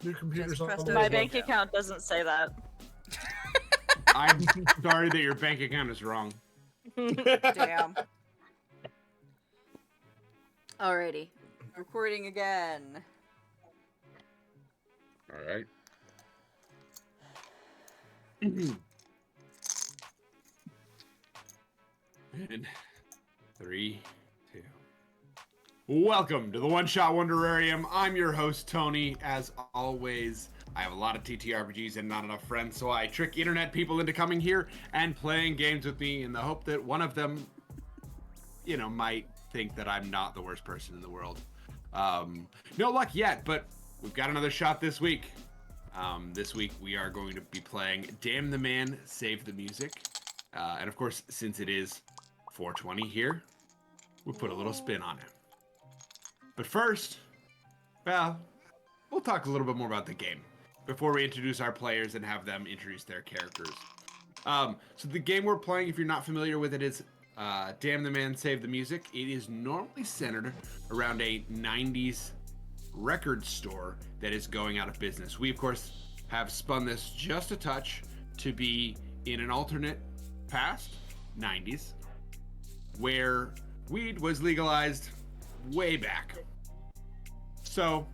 your computer's on the My bank account doesn't say that. I'm sorry that your bank account is wrong. Damn. Alrighty. Recording again. All right. And 3, 2. Welcome to the One Shot Wonderarium. I'm your host, Tony. As always, I have a lot of TTRPGs and not enough friends, so I trick internet people into coming here and playing games with me in the hope that one of them, might think that I'm not the worst person in the world. No luck yet, but we've got another shot this week. This week we are going to be playing Damn the Man, Save the Music. And of course, since it is 420 here, we'll put a little spin on it. But first, we'll talk a little bit more about the game before we introduce our players and have them introduce their characters. So the game we're playing, if you're not familiar with it, is Damn the Man, Save the Music. It is normally centered around a 90s record store that is going out of business. We, of course, have spun this just a touch to be in an alternate past, 90s, where weed was legalized way back. So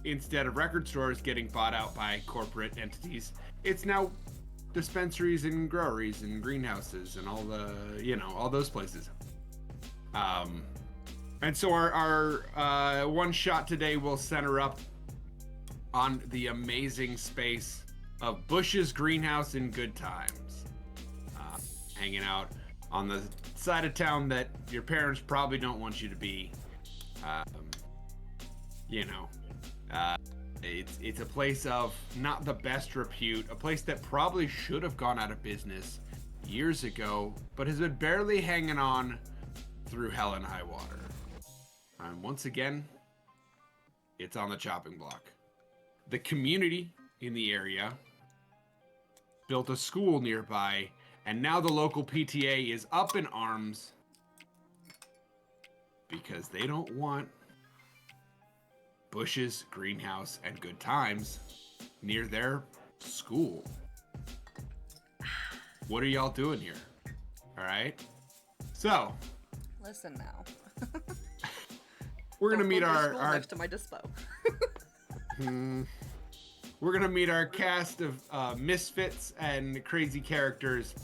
instead of record stores getting bought out by corporate entities, it's now dispensaries and groweries and greenhouses and all the, all those places. And so our one shot today will center up on the amazing space of Busch's greenhouse in good times. Hanging out on the side of town that your parents probably don't want you to be. It's a place of not the best repute, a place that probably should have gone out of business years ago, but has been barely hanging on through hell and high water. And once again, it's on the chopping block. The community in the area built a school nearby, and now the local PTA is up in arms because they don't want Busch's greenhouse and good times near their school. What are y'all doing here? All right. So, listen now. We're gonna meet our next to my dispo. We're gonna meet our cast of misfits and crazy characters.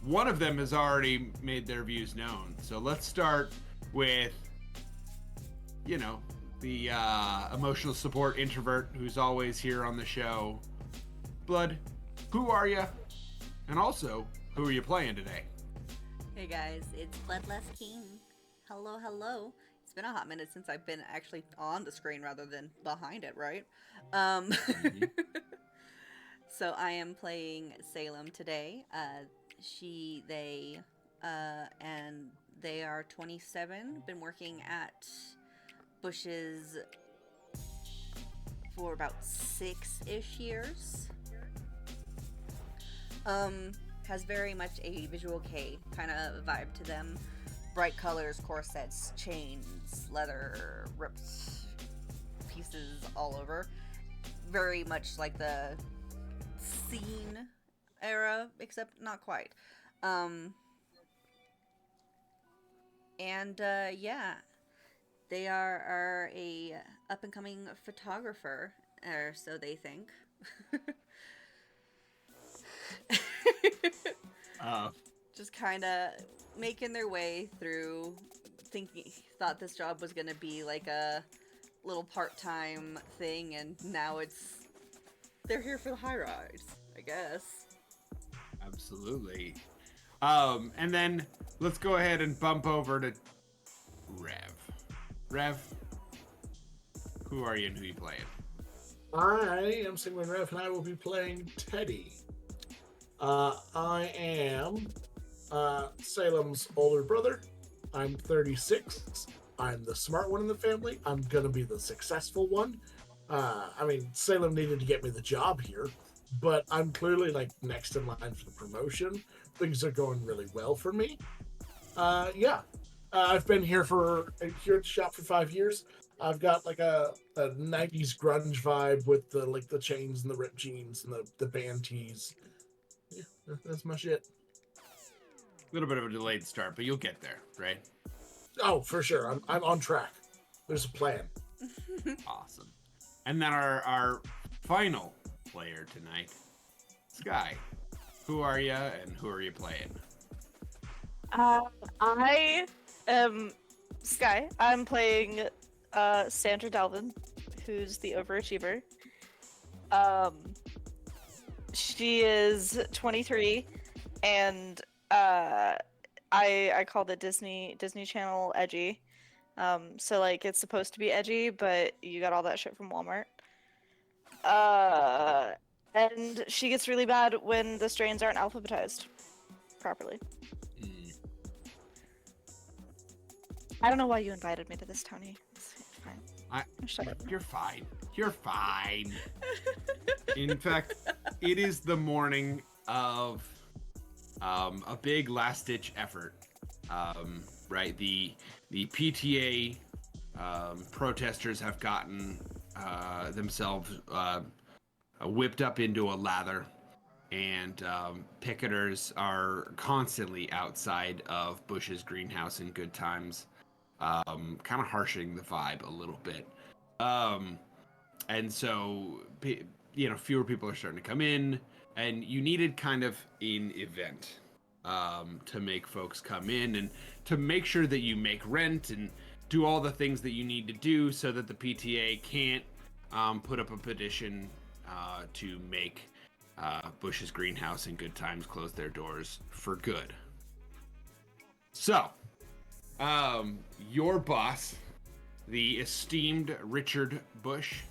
One of them has already made their views known. So let's start with, the emotional support introvert who's always here on the show. Blood, who are you? And also, who are you playing today? Hey guys, it's Bloodless King. Hello. It's been a hot minute since I've been actually on the screen rather than behind it, right? So I am playing Salem today. And they are 27. Been working at Busch's for about 6-ish years. Has very much a Visual K kind of vibe to them. Bright colors, corsets, chains, leather, ripped pieces all over. Very much like the scene era, except not quite. They are a up-and-coming photographer, or so they think. Just kind of making their way through, thought this job was gonna be like a little part-time thing, and now they're here for the high rise, I guess. Absolutely. And then let's go ahead and bump over to Rev, who are you and who are you playing? I am Sigmund Rev, and I will be playing Teddy. I am Salem's older brother. I'm 36. I'm the smart one in the family. I'm gonna be the successful one. Salem needed to get me the job here, but I'm clearly next in line for the promotion. Things are going really well for me. I've been here at the shop for 5 years. I've got like a 90s grunge vibe with the chains and the ripped jeans and the band tees. Yeah, that's my shit. A little bit of a delayed start, but you'll get there, right? Oh, for sure. I'm on track. There's a plan. Awesome. And then our final player tonight, Sky. Who are you and who are you playing? I am Sky. I'm playing Sandra Delvin, who's the overachiever. She is 23, and I call the Disney Channel edgy. So like it's supposed to be edgy, but you got all that shit from Walmart. And she gets really bad when the strains aren't alphabetized properly. I don't know why you invited me to this, Tony. It's fine. Shut up. You're fine. You're fine. In fact, it is the morning of a big last-ditch effort. Right, the PTA protesters have gotten themselves whipped up into a lather, and picketers are constantly outside of Busch's greenhouse in good times, kind of harshing the vibe a little bit. And so, fewer people are starting to come in, and you needed kind of an event to make folks come in and to make sure that you make rent and do all the things that you need to do so that the PTA can't put up a petition to make Busch's greenhouse in good times close their doors for good. So, your boss, the esteemed Richard Busch,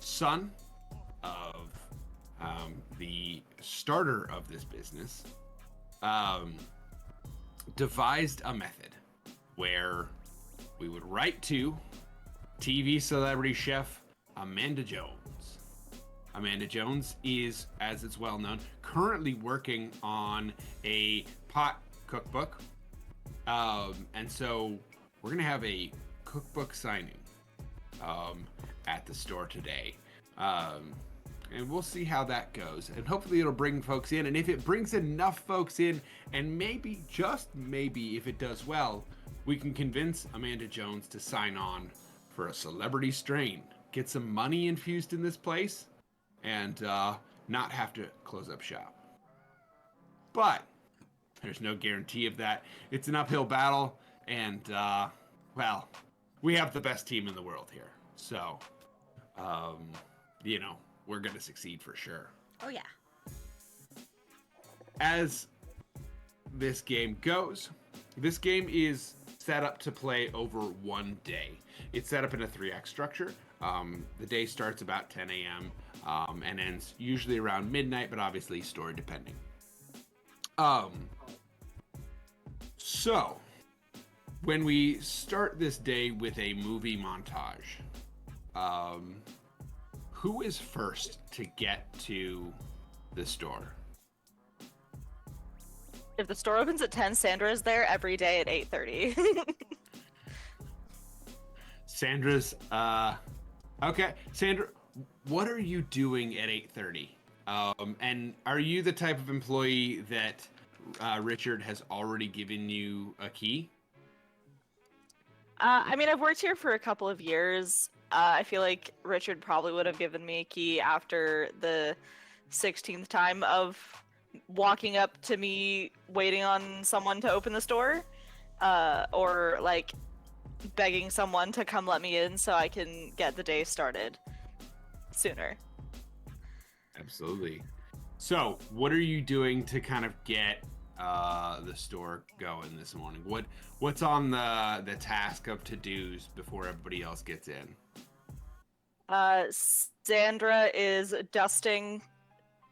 son of the starter of this business, devised a method where we would write to TV celebrity chef Amanda Jones. Amanda Jones is, as it's well known, currently working on a pot cookbook. And so we're going to have a cookbook signing at the store today. And we'll see how that goes. And hopefully it'll bring folks in. And if it brings enough folks in, and maybe, just maybe, if it does well, we can convince Amanda Jones to sign on for a celebrity strain. Get some money infused in this place, and not have to close up shop. But there's no guarantee of that. It's an uphill battle, and, well, we have the best team in the world here. So, we're going to succeed for sure. Oh, yeah. As this game goes, this game is set up to play over one day. It's set up in a 3-act structure. The day starts about 10 a.m. And ends usually around midnight, but obviously story depending. So, when we start this day with a movie montage, who is first to get to the store? If the store opens at 10, Sandra is there every day at 8:30. Sandra's, okay. Sandra, what are you doing at 8:30? And are you the type of employee that Richard has already given you a key? I mean, I've worked here for a couple of years. I feel like Richard probably would have given me a key after the 16th time of walking up to me waiting on someone to open the store, or like begging someone to come let me in so I can get the day started sooner. Absolutely. So, what are you doing to kind of get the store going this morning? What's on the task of to-dos before everybody else gets in? Sandra is dusting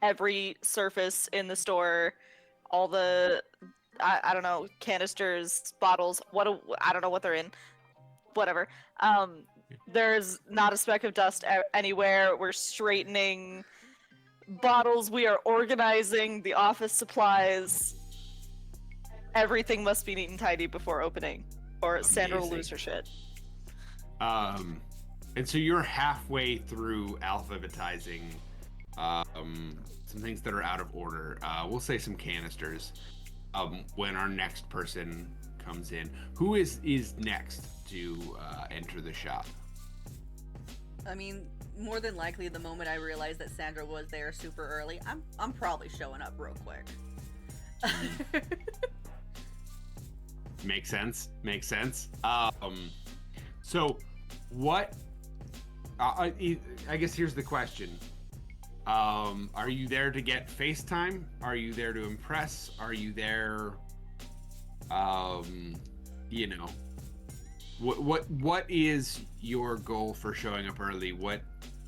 every surface in the store, all the I don't know, canisters, bottles, I don't know what they're in. Whatever. There's not a speck of dust anywhere. We're straightening bottles. We are organizing the office supplies. Everything must be neat and tidy before opening, or Sandra will lose her shit. And so you're halfway through alphabetizing some things that are out of order. We'll say some canisters. When our next person comes in, who is next to enter the shop? I mean, more than likely, the moment I realized that Sandra was there super early, I'm probably showing up real quick. Makes sense. So what? I guess here's the question. Are you there to get FaceTime? Are you there to impress? Are you there, you know, what is your goal for showing up early? What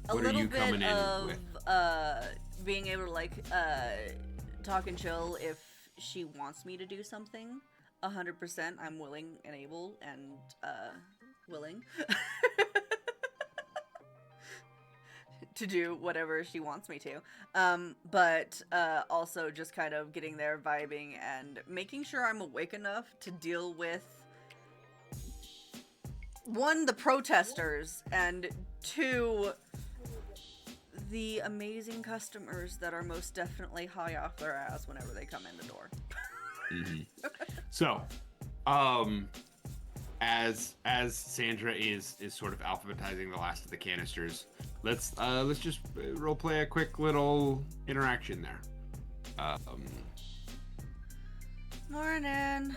are you coming in with? Being able to like talk and chill if she wants me to do something. 100%, I'm willing and able and willing to do whatever she wants me to. But also just kind of getting there, vibing, and making sure I'm awake enough to deal with, one, the protesters, and two, the amazing customers that are most definitely high off their ass whenever they come in the door. Mm-hmm. So, as Sandra is sort of alphabetizing the last of the canisters, let's just role play a quick little interaction there. Morning.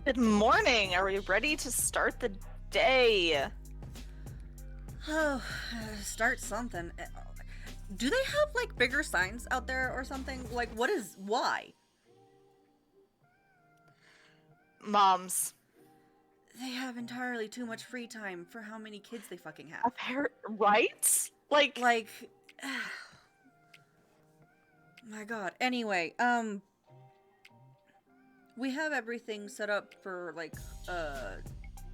Good morning. Are we ready to start the day? Oh, start something. Do they have like bigger signs out there or something? Like, why? Moms. They have entirely too much free time for how many kids they fucking have. Right? Like, my god. Anyway, we have everything set up for like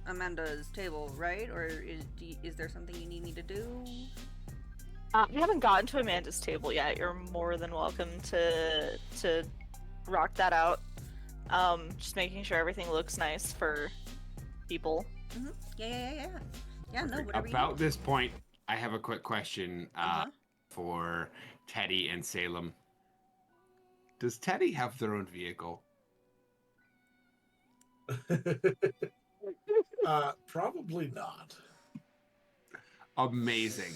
Amanda's table, right? Or is there something you need me to do? we haven't gotten to Amanda's table yet. You're more than welcome to rock that out. Just making sure everything looks nice for people. Mm-hmm. Yeah. No, whatever. About this point, I have a quick question for Teddy and Salem. Does Teddy have their own vehicle? Probably not. Amazing.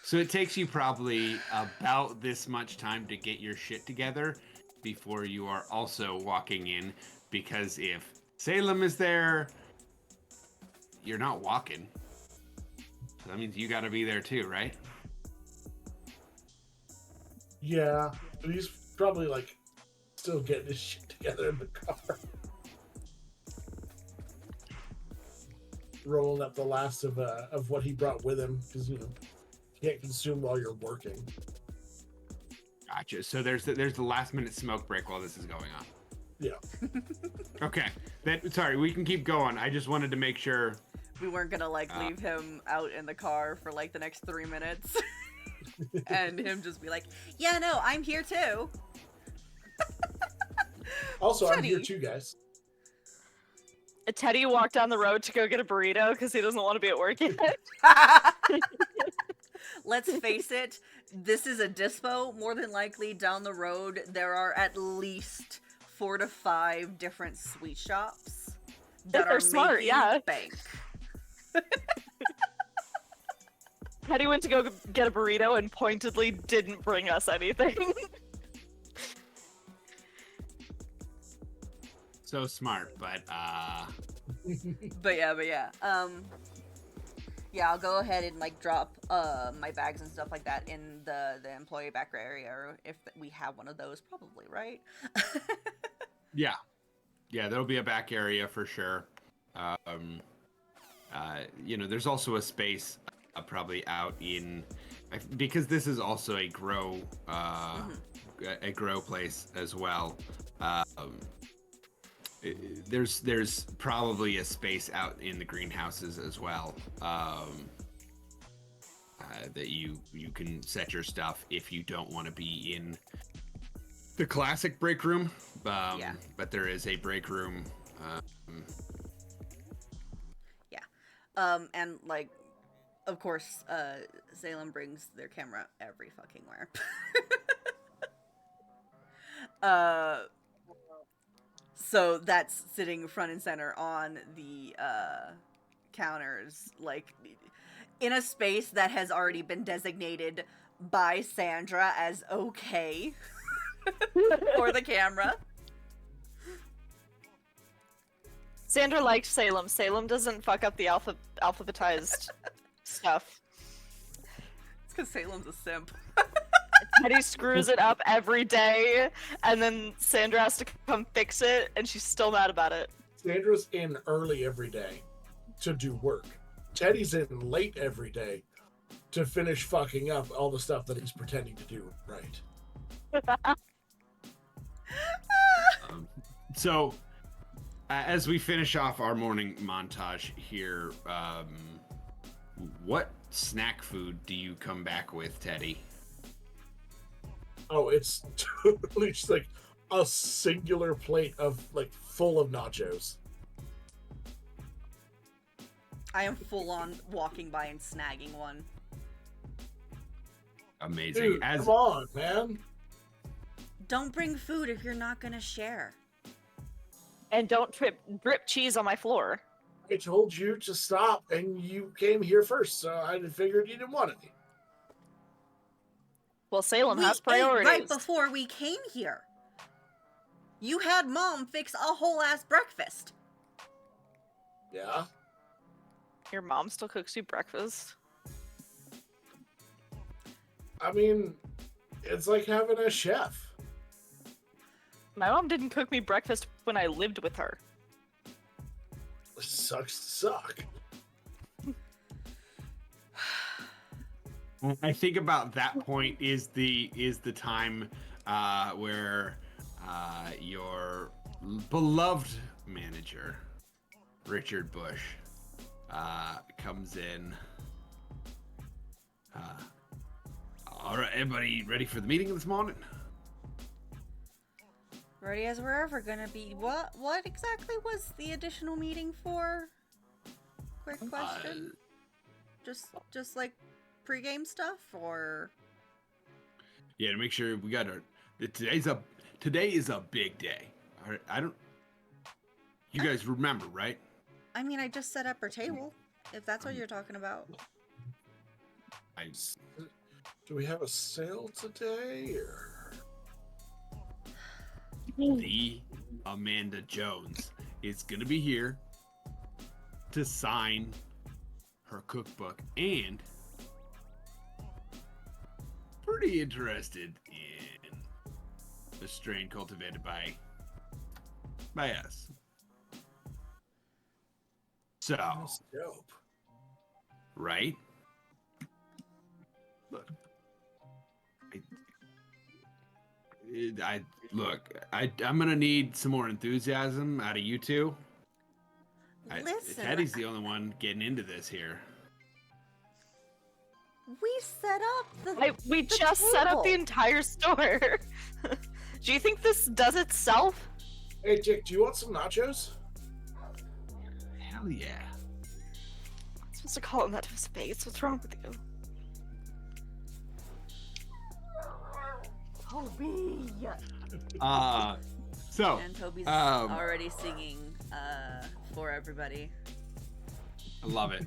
So it takes you probably about this much time to get your shit together before you are also walking in, because if Salem is there, you're not walking. So that means you got to be there too, right? Yeah, but he's probably like still getting his shit together in the car. Rolling up the last of what he brought with him, because you can't consume while you're working. Gotcha. So there's the last minute smoke break while this is going on. Yeah. Okay. Sorry, we can keep going. I just wanted to make sure We weren't gonna like leave him out in the car for like the next 3 minutes and him just be like, yeah, no, I'm here too. Also, I'm Teddy. here too, guys. Teddy walked down the road to go get a burrito because he doesn't want to be at work yet. Let's face it, this is a dispo. More than likely down the road there are at least 4 to 5 different sweet shops that they're are smart, making yeah. bank. Teddy went to go get a burrito and pointedly didn't bring us anything. so smart, but But yeah. Yeah, I'll go ahead and like drop my bags and stuff like that in the employee back area, or if we have one of those, probably, right? yeah, there'll be a back area for sure. There's also a space probably out in, because this is also a grow a grow place as well. There's probably a space out in the greenhouses as well, that you can set your stuff if you don't want to be in the classic break room. But there is a break room. And like of course, Salem brings their camera every fucking where. So that's sitting front and center on the counters, like in a space that has already been designated by Sandra as okay for the camera. Sandra liked Salem. Salem doesn't fuck up the alphabetized stuff. It's because Salem's a simp. Teddy screws it up every day, and then Sandra has to come fix it, and she's still mad about it. Sandra's in early every day to do work. Teddy's in late every day to finish fucking up all the stuff that he's pretending to do right. So, as we finish off our morning montage here, what snack food do you come back with, Teddy? Oh, it's totally just like a singular plate of like full of nachos. I am full on walking by and snagging one. Amazing. Dude, come on, man. Don't bring food if you're not gonna share. And don't drip cheese on my floor. I told you to stop, and you came here first, so I figured you didn't want any. Well, Salem We has ate priorities. right before we came here. You had Mom fix a whole ass breakfast. Yeah? Your mom still cooks you breakfast? I mean, it's like having a chef. My mom didn't cook me breakfast when I lived with her. It sucks to suck. I think about that point is the time where your beloved manager, Richard Busch, comes in. All right, everybody ready for the meeting this morning? Ready as we're ever gonna be. What exactly was the additional meeting for? Quick question. Just like pregame stuff, or? Yeah, to make sure we got our. Today is a big day. All right, I don't. You guys remember, right? I mean, I just set up our table. If that's what you're talking about. Do we have a sale today, or? The Amanda Jones is gonna be here to sign her cookbook, and pretty interested in the strain cultivated by us. So, That's dope. right? Look, I'm gonna need some more enthusiasm out of you two. Listen, Teddy's the only one getting into this here. we set up the. We the just set up the table. entire store. Do you think this does itself? Hey, Dick, do you want some nachos? Hell yeah. I'm supposed to call him that to his face. What's wrong with you? Toby. So And Toby's um, already singing for everybody. I love it.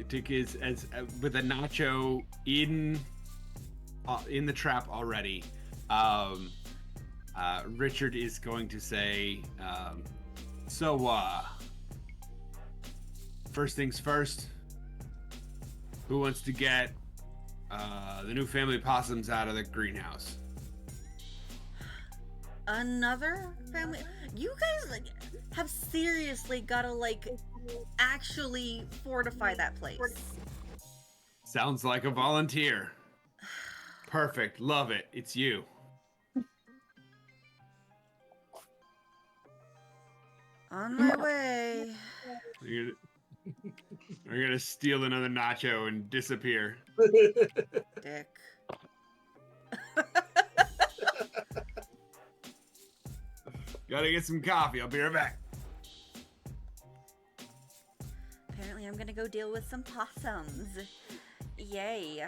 Dick is as with a nacho in the trap already. Richard is going to say, first things first, who wants to get the new family possums out of the greenhouse? Another family? You guys like have seriously gotta like actually fortify that place. Sounds like a volunteer. Perfect. Love it. It's you. On my way. You're gonna steal another nacho and disappear. Dick. Gotta get some coffee. I'll be right back. apparently I'm gonna go deal with some possums. Yay.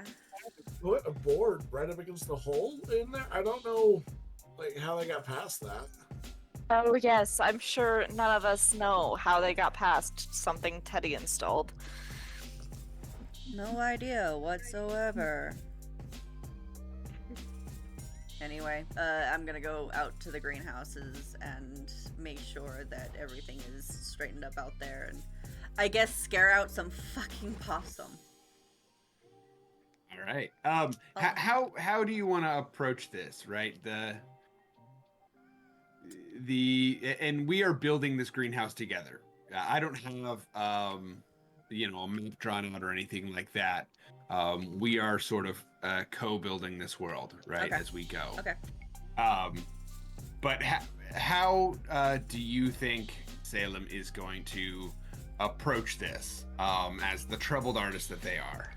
Put a board right up against the hole in there. I don't know, like, how they got past that. Oh yes, I'm sure none of us know how they got past something Teddy installed. No idea whatsoever. Anyway, I'm gonna go out to the greenhouses and make sure that everything is straightened up out there, and I guess scare out some fucking possum. All right. How do you want to approach this? Right. And we are building this greenhouse together. I don't have a map drawn out or anything like that. We are sort of co-building this world, right, as we go. Okay. But how do you think Salem is going to approach this as the troubled artist that they are?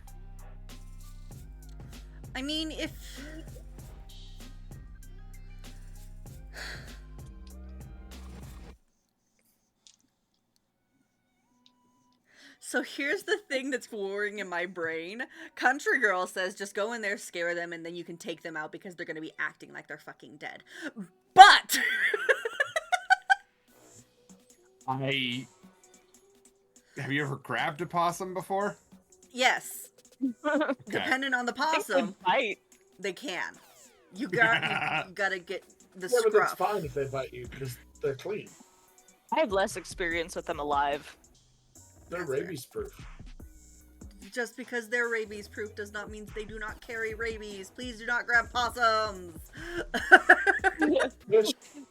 I mean, if... So here's the thing that's worrying in my brain. Country Girl says just go in there, scare them, and then you can take them out because they're going to be acting like they're fucking dead. But... Have you ever grabbed a possum before? Yes. Okay. Depending on the possum, they can. You gotta get the Yeah, but that's scruff. fine if they bite you because they're clean. I have less experience with them alive. They're rabies proof. Just because they're rabies proof does not mean they do not carry rabies. Please do not grab possums. It's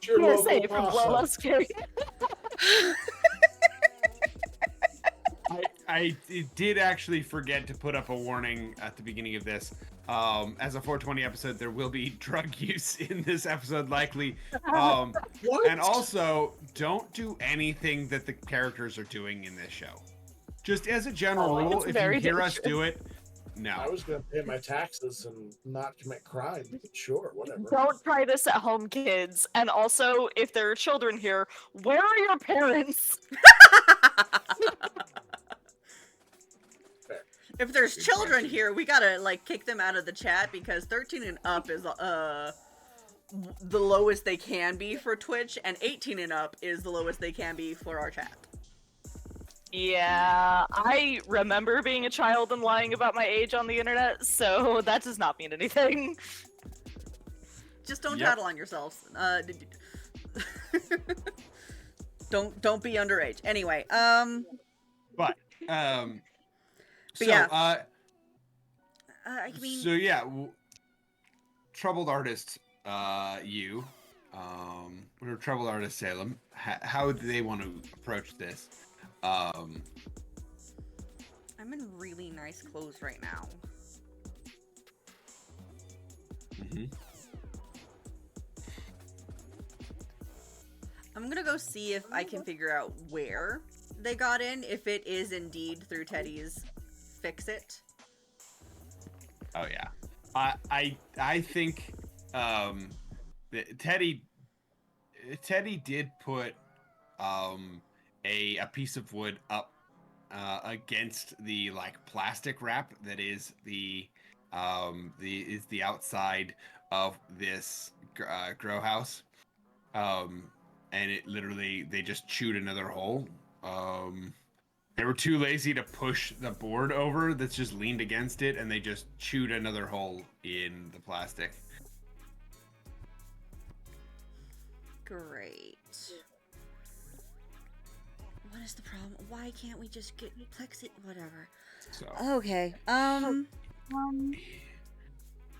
your Yeah, local safe from possum. blow scary. I did actually forget to put up a warning at the beginning of this. As a 420 episode, there will be drug use in this episode, likely. What? And also, don't do anything that the characters are doing in this show. Just as a general rule, it's if very you hear us dangerous. do it, I no. was going to pay my taxes and not commit crime. Sure, whatever. Don't try this at home, kids. And also, if there are children here, where are your parents? If there's Good children question. here, we gotta like kick them out of the chat because 13 and up is the lowest they can be for Twitch, and 18 and up is the lowest they can be for our chat. Yeah, I remember being a child and lying about my age on the internet, so that does not mean anything. Just don't Yep. tattle on yourselves. Don't be underage. Anyway, But so yeah. uh I mean, so yeah, troubled artist or troubled artist Salem, how do they want to approach this? I'm in really nice clothes right now. Mhm. I'm gonna go see if I can figure out where they got in, if it is indeed through Teddy's fix-it. Oh yeah, I think that Teddy did put a piece of wood up against the like plastic wrap that is the outside of this grow house, and it literally they just chewed another hole. They were too lazy to push the board over that's just leaned against it, and they just chewed another hole in the plastic. Great. What is the problem? Why can't we just get plexi? Whatever. So Okay.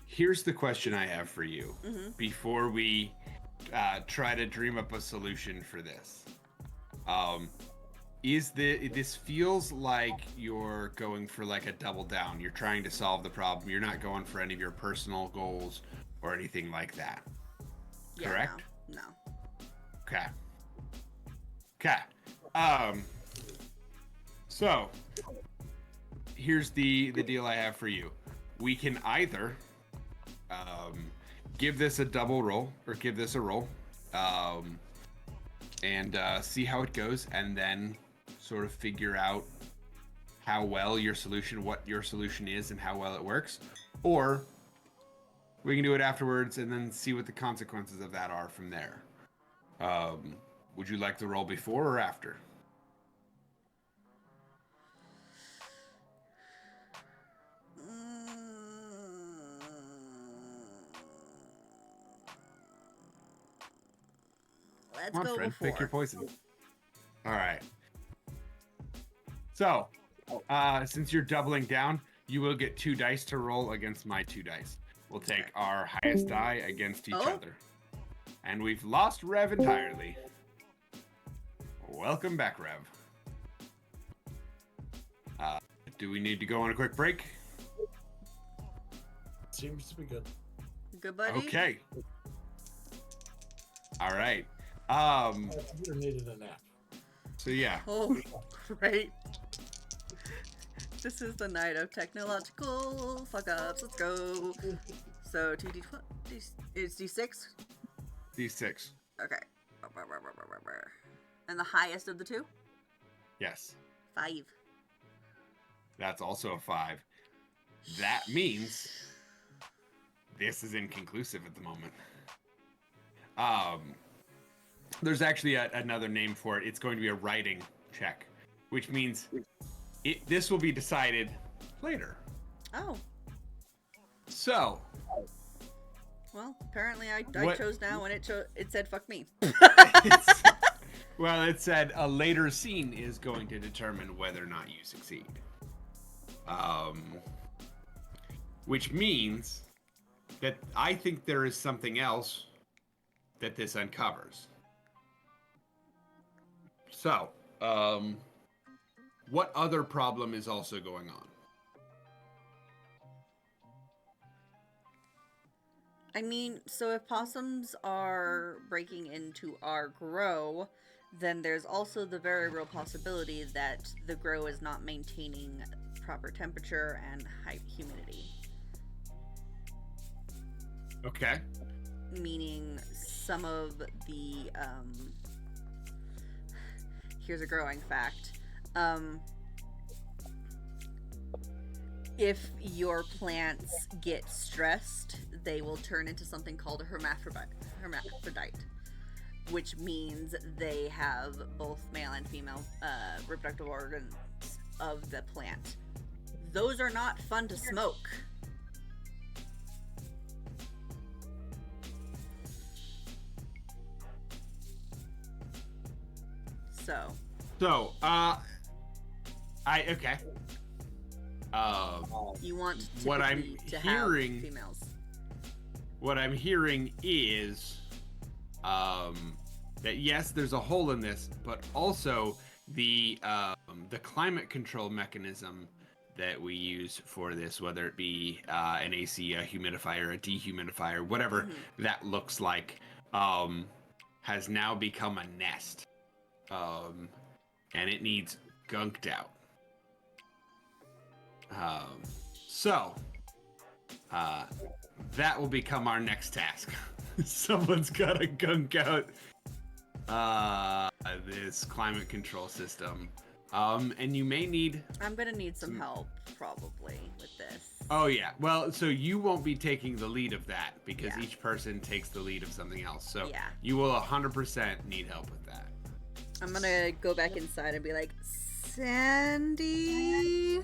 here's the question I have for you Mhm. before we try to dream up a solution for this. This feels like you're going for like a double down. You're trying to solve the problem. You're not going for any of your personal goals or anything like that. Yeah, Correct? No. Okay. So here's the deal I have for you. We can either give this a double roll or give this a roll, and see how it goes, and then sort of figure out how well what your solution is and how well it works, or we can do it afterwards and then see what the consequences of that are from there. Would you like the roll before or after? Let's Come on, go friend, before. pick your poison. All right. So, since you're doubling down, you will get 2 dice to roll against my 2 dice. We'll take our highest die against each other. And we've lost Rev entirely. Welcome back, Rev. Do we need to go on a quick break? Seems to be good. Good buddy. Okay. All right. You needed a nap. So yeah. Oh, great. This is the night of technological fuck ups. Let's go. So 2d12. It's d6? D6. Okay. And the highest of the 2? Yes. 5. That's also a 5. That means this is inconclusive at the moment. There's actually another name for it. It's going to be a writing check, which means this will be decided later. Oh. So. Well, apparently I chose now, and it said fuck me. Well, it said a later scene is going to determine whether or not you succeed. Which means that I think there is something else that this uncovers. So, what other problem is also going on? I mean, so if possums are breaking into our grow, then there's also the very real possibility that the grow is not maintaining proper temperature and high humidity. Okay. Meaning some of the, here's a growing fact. If your plants get stressed, they will turn into something called a hermaphrodite, which means they have both male and female reproductive organs of the plant. Those are not fun to smoke. Okay. You want what I'm typically to hearing, have females. What I'm hearing is that yes, there's a hole in this, but also the climate control mechanism that we use for this, whether it be an AC, a humidifier, a dehumidifier, whatever that looks like, has now become a nest, and it needs gunked out. So that will become our next task. Someone's got to gunk out this climate control system. And you may need... I'm gonna need some help, probably, with this. Oh, yeah. Well, so you won't be taking the lead of that, because each person takes the lead of something else. So you will 100% need help with that. I'm gonna go back inside and be like, Sandy?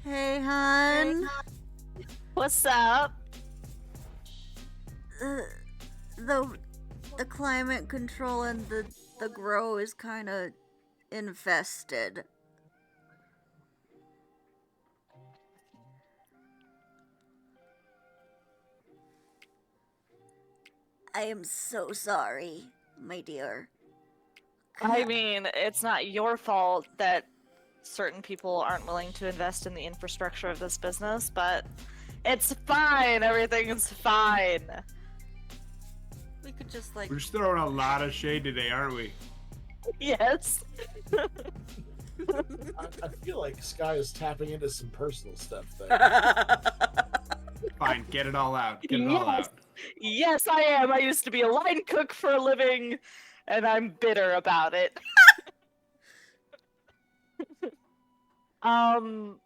Hey, hon? What's up? The climate control and the grow is kind of infested. I am so sorry, my dear. I mean, it's not your fault that certain people aren't willing to invest in the infrastructure of this business, but it's fine. Everything's fine. We could just like... We're just throwing a lot of shade today, aren't we? Yes. I feel like Sky is tapping into some personal stuff there. Fine, get it all out. Get it all out. Yes, I am. I used to be a line cook for a living, and I'm bitter about it. Fun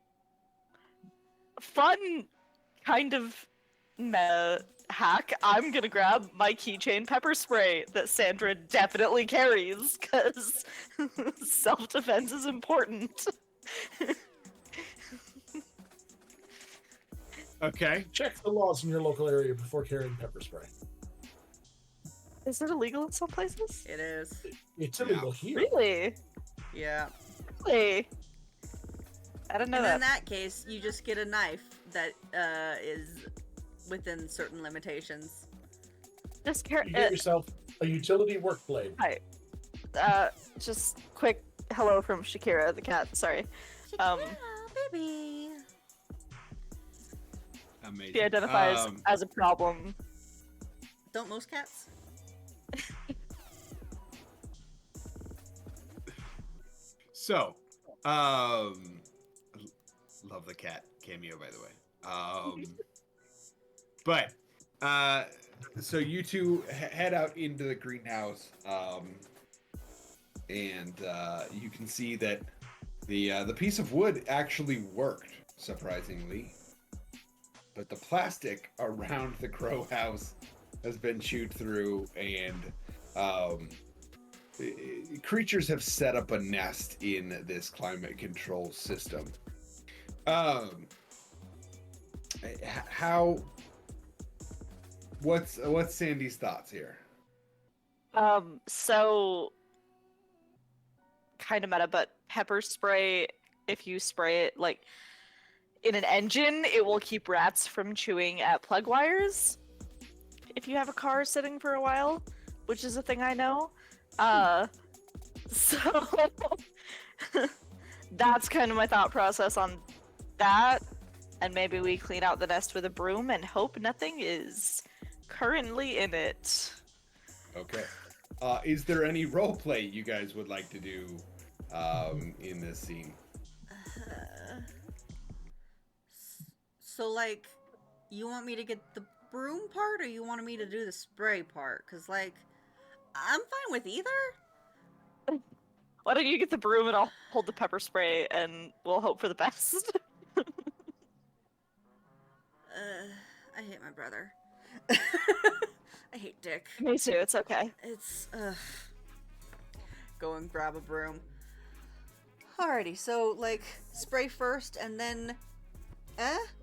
kind of meta hack. I'm gonna grab my keychain pepper spray that Sandra definitely carries, because self-defense is important. Okay. Check the laws in your local area before carrying pepper spray. Is it illegal in some places? It is. It's illegal here. Really? Yeah. Really? I didn't know And that. in that case, you just get a knife that is within certain limitations. Just You get yourself a utility work blade. Hi. Just quick hello from Shakira the cat. Sorry. Baby. Amazing. She identifies as a problem. Don't most cats? So, love the cat cameo, by the way. But, so you two head out into the greenhouse, and you can see that the piece of wood actually worked, surprisingly. But the plastic around the grow house has been chewed through, and creatures have set up a nest in this climate control system. What's Sandy's thoughts here? So kind of meta, but pepper spray, if you spray it like in an engine, it will keep rats from chewing at plug wires if you have a car sitting for a while, which is a thing I know. So that's kind of my thought process on that. And maybe we clean out the nest with a broom and hope nothing is currently in it. Okay. Is there any role play you guys would like to do in this scene? So, like, you want me to get the broom part, or you wanted me to do the spray part? Because, like, I'm fine with either. Why don't you get the broom and I'll hold the pepper spray and we'll hope for the best. I hate my brother. I hate Dick. Me too, it's okay. It's, go and grab a broom. Alrighty, so, like, spray first and then,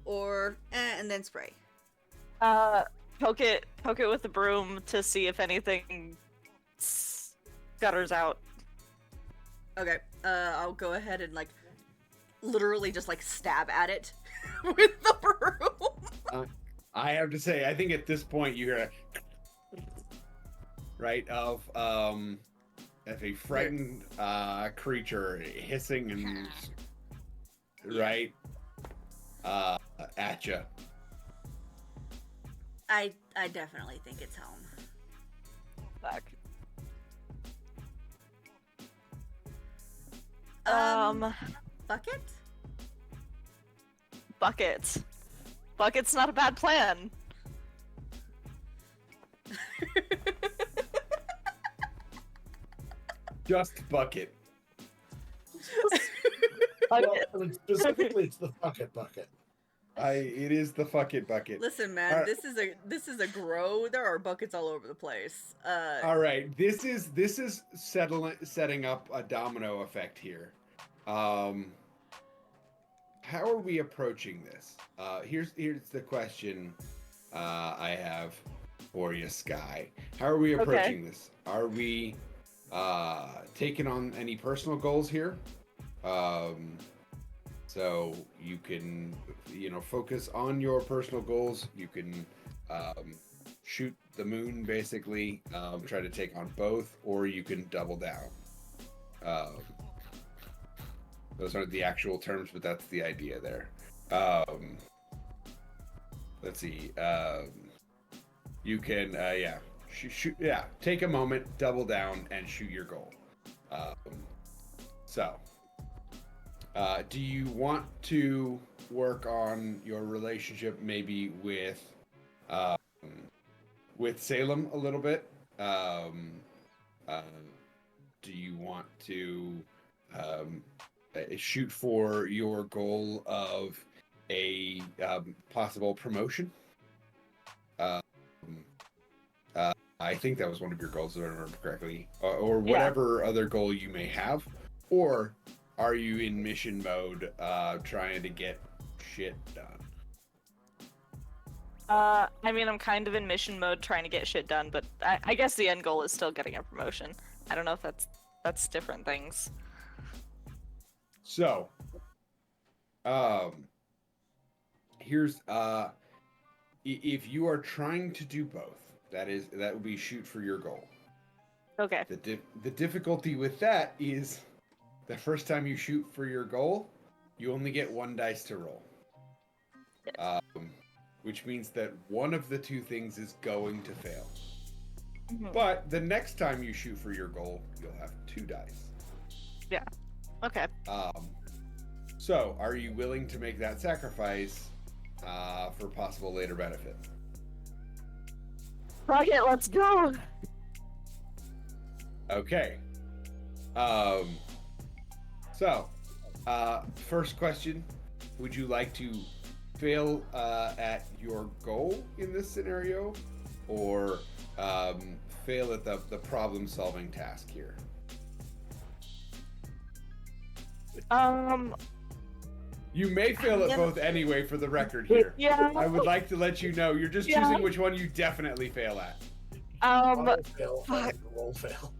or, and then spray? Poke it with the broom to see if anything gutters out. Okay, I'll go ahead and, like, literally just, like, stab at it with the broom. I have to say, I think at this point you hear right of a frightened creature hissing and right at you. I definitely think it's home. Fuck. Bucket? Bucket. Bucket's not a bad plan. Just bucket. Well, Bucket. I mean, specifically, it's the bucket. It is the fuck it bucket. Listen, man, Alright. this is a grow. There are buckets all over the place. All right, this is setting up a domino effect here. How are we approaching this? Here's the question I have for you, Sky. How are we approaching this? Are we taking on any personal goals here? So you can, focus on your personal goals. You can shoot the moon, basically, try to take on both, or you can double down. Those aren't the actual terms, but that's the idea there. Let's see. You can, shoot. Yeah, take a moment, double down, and shoot your goal. Do you want to work on your relationship maybe with Salem a little bit? Do you want to shoot for your goal of a possible promotion. Um, I think that was one of your goals, if I remember correctly, or whatever other goal you may have. Or are you in mission mode, trying to get shit done? I mean, I'm kind of in mission mode trying to get shit done, but I guess the end goal is still getting a promotion. I don't know if that's different things. So, here's if you are trying to do both, that would be shoot for your goal. Okay. The difficulty with that is the first time you shoot for your goal, you only get 1 dice to roll. Which means that one of the two things is going to fail. Mhm. But the next time you shoot for your goal, you'll have 2 dice. Yeah. Okay. So, are you willing to make that sacrifice for possible later benefit? Fuck it, let's go. Okay. So, first question: would you like to fail at your goal in this scenario, or fail at the problem-solving task here? You may fail at both anyway, for the record here. Yeah. I would like to let you know you're just choosing which one you definitely fail at. Fuck. Roll fail.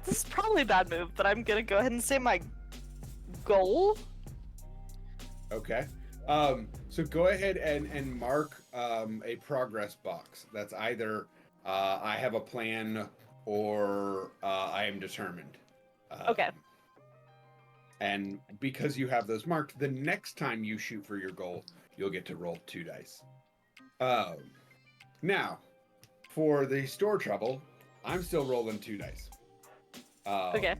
This is probably a bad move, but I'm gonna go ahead and say my goal. Okay. So go ahead and mark a progress box. That's either I have a plan or I am determined. Okay. And because you have those marked, the next time you shoot for your goal, you'll get to roll 2 dice. Now, for the store trouble, I'm still rolling 2 dice. Okay.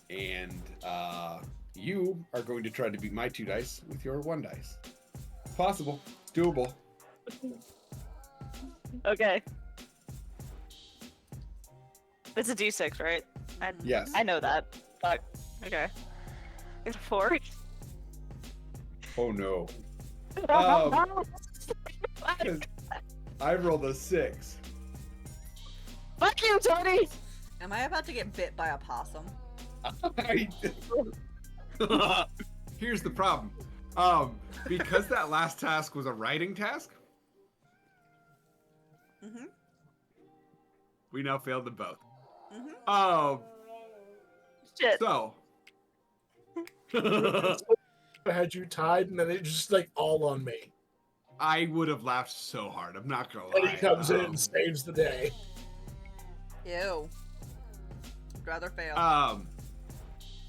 And you are going to try to beat my 2 dice with your 1 dice. Possible. It's doable. Okay. It's a D6, right? Yes. I know that. Fuck. Okay. It's a 4. Oh no. 'Cause I rolled a 6. Fuck you, Tony! Am I about to get bit by a possum? Here's the problem. Because that last task was a writing task, Mm-hmm. we now failed them both. Mm-hmm. Shit. So I had you tied, and then it just like all on me. I would have laughed so hard. I'm not gonna And lie. he comes in and saves the day. Ew. I'd rather fail.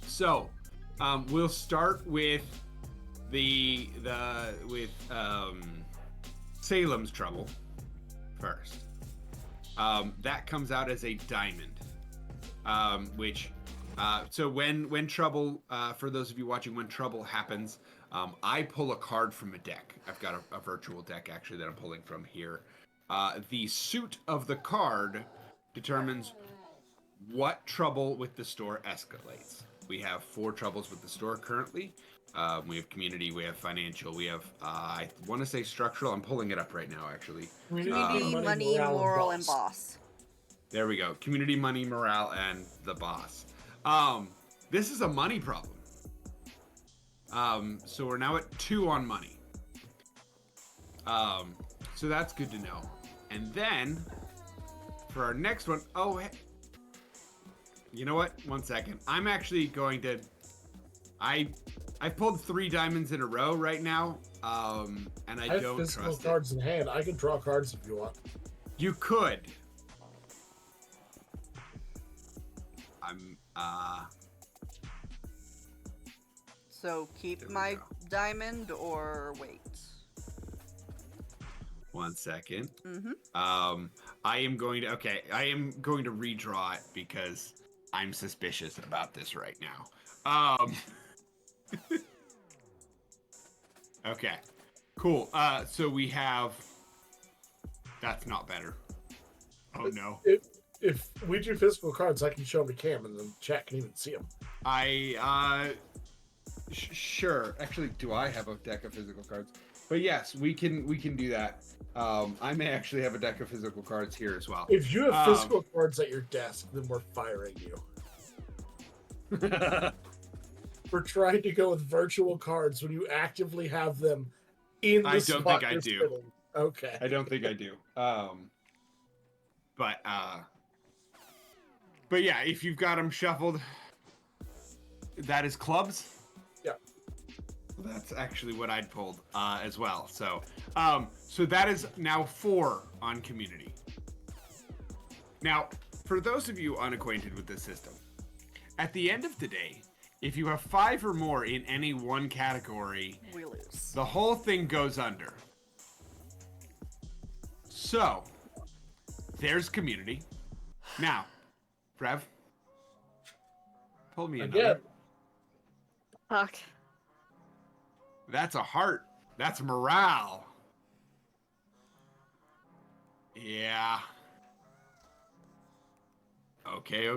So, we'll start with Salem's trouble first. That comes out as a diamond, which so when trouble, for those of you watching, when trouble happens, I pull a card from a deck. I've got a virtual deck actually that I'm pulling from here. The suit of the card determines what trouble with the store escalates. We have 4 troubles with the store currently. We have community, we have financial, we have, I want to say structural. I'm pulling it up right now, actually. Community, money, moral, and boss. There we go. Community, money, morale, and the boss. This is a money problem. So we're now at 2 on money. So that's good to know. And then, for our next one, you know what? 1 second. I'm actually going to... I pulled 3 diamonds in a row right now, and I have don't physical trust cards in hand. I can draw cards if you want. You could. I'm, So keep There we my go. diamond or wait. 1 second. Mm-hmm. I am going to redraw it because I'm suspicious about this right now. Okay, cool. So we have. That's not better. Oh no. if we do physical cards, I can show them to Cam, and then chat can even see them. Sure. Actually, do I have a deck of physical cards? But yes, we can do that. I may actually have a deck of physical cards here as well. If you have physical cards at your desk, then we're firing you. We're trying to go with virtual cards when you actively have them in the I don't spot think I you're do. sitting. Okay. I don't think I do. But yeah, if you've got them shuffled, that is clubs. Yeah. That's actually what I'd pulled as well. So, so that is now 4 on community. Now, for those of you unacquainted with this system, at the end of the day, if you have 5 or more in any one category, We lose. the whole thing goes under. So, there's community. Now, Rev, pull me another. Again. Fuck. That's a heart. That's morale. Yeah. Okay.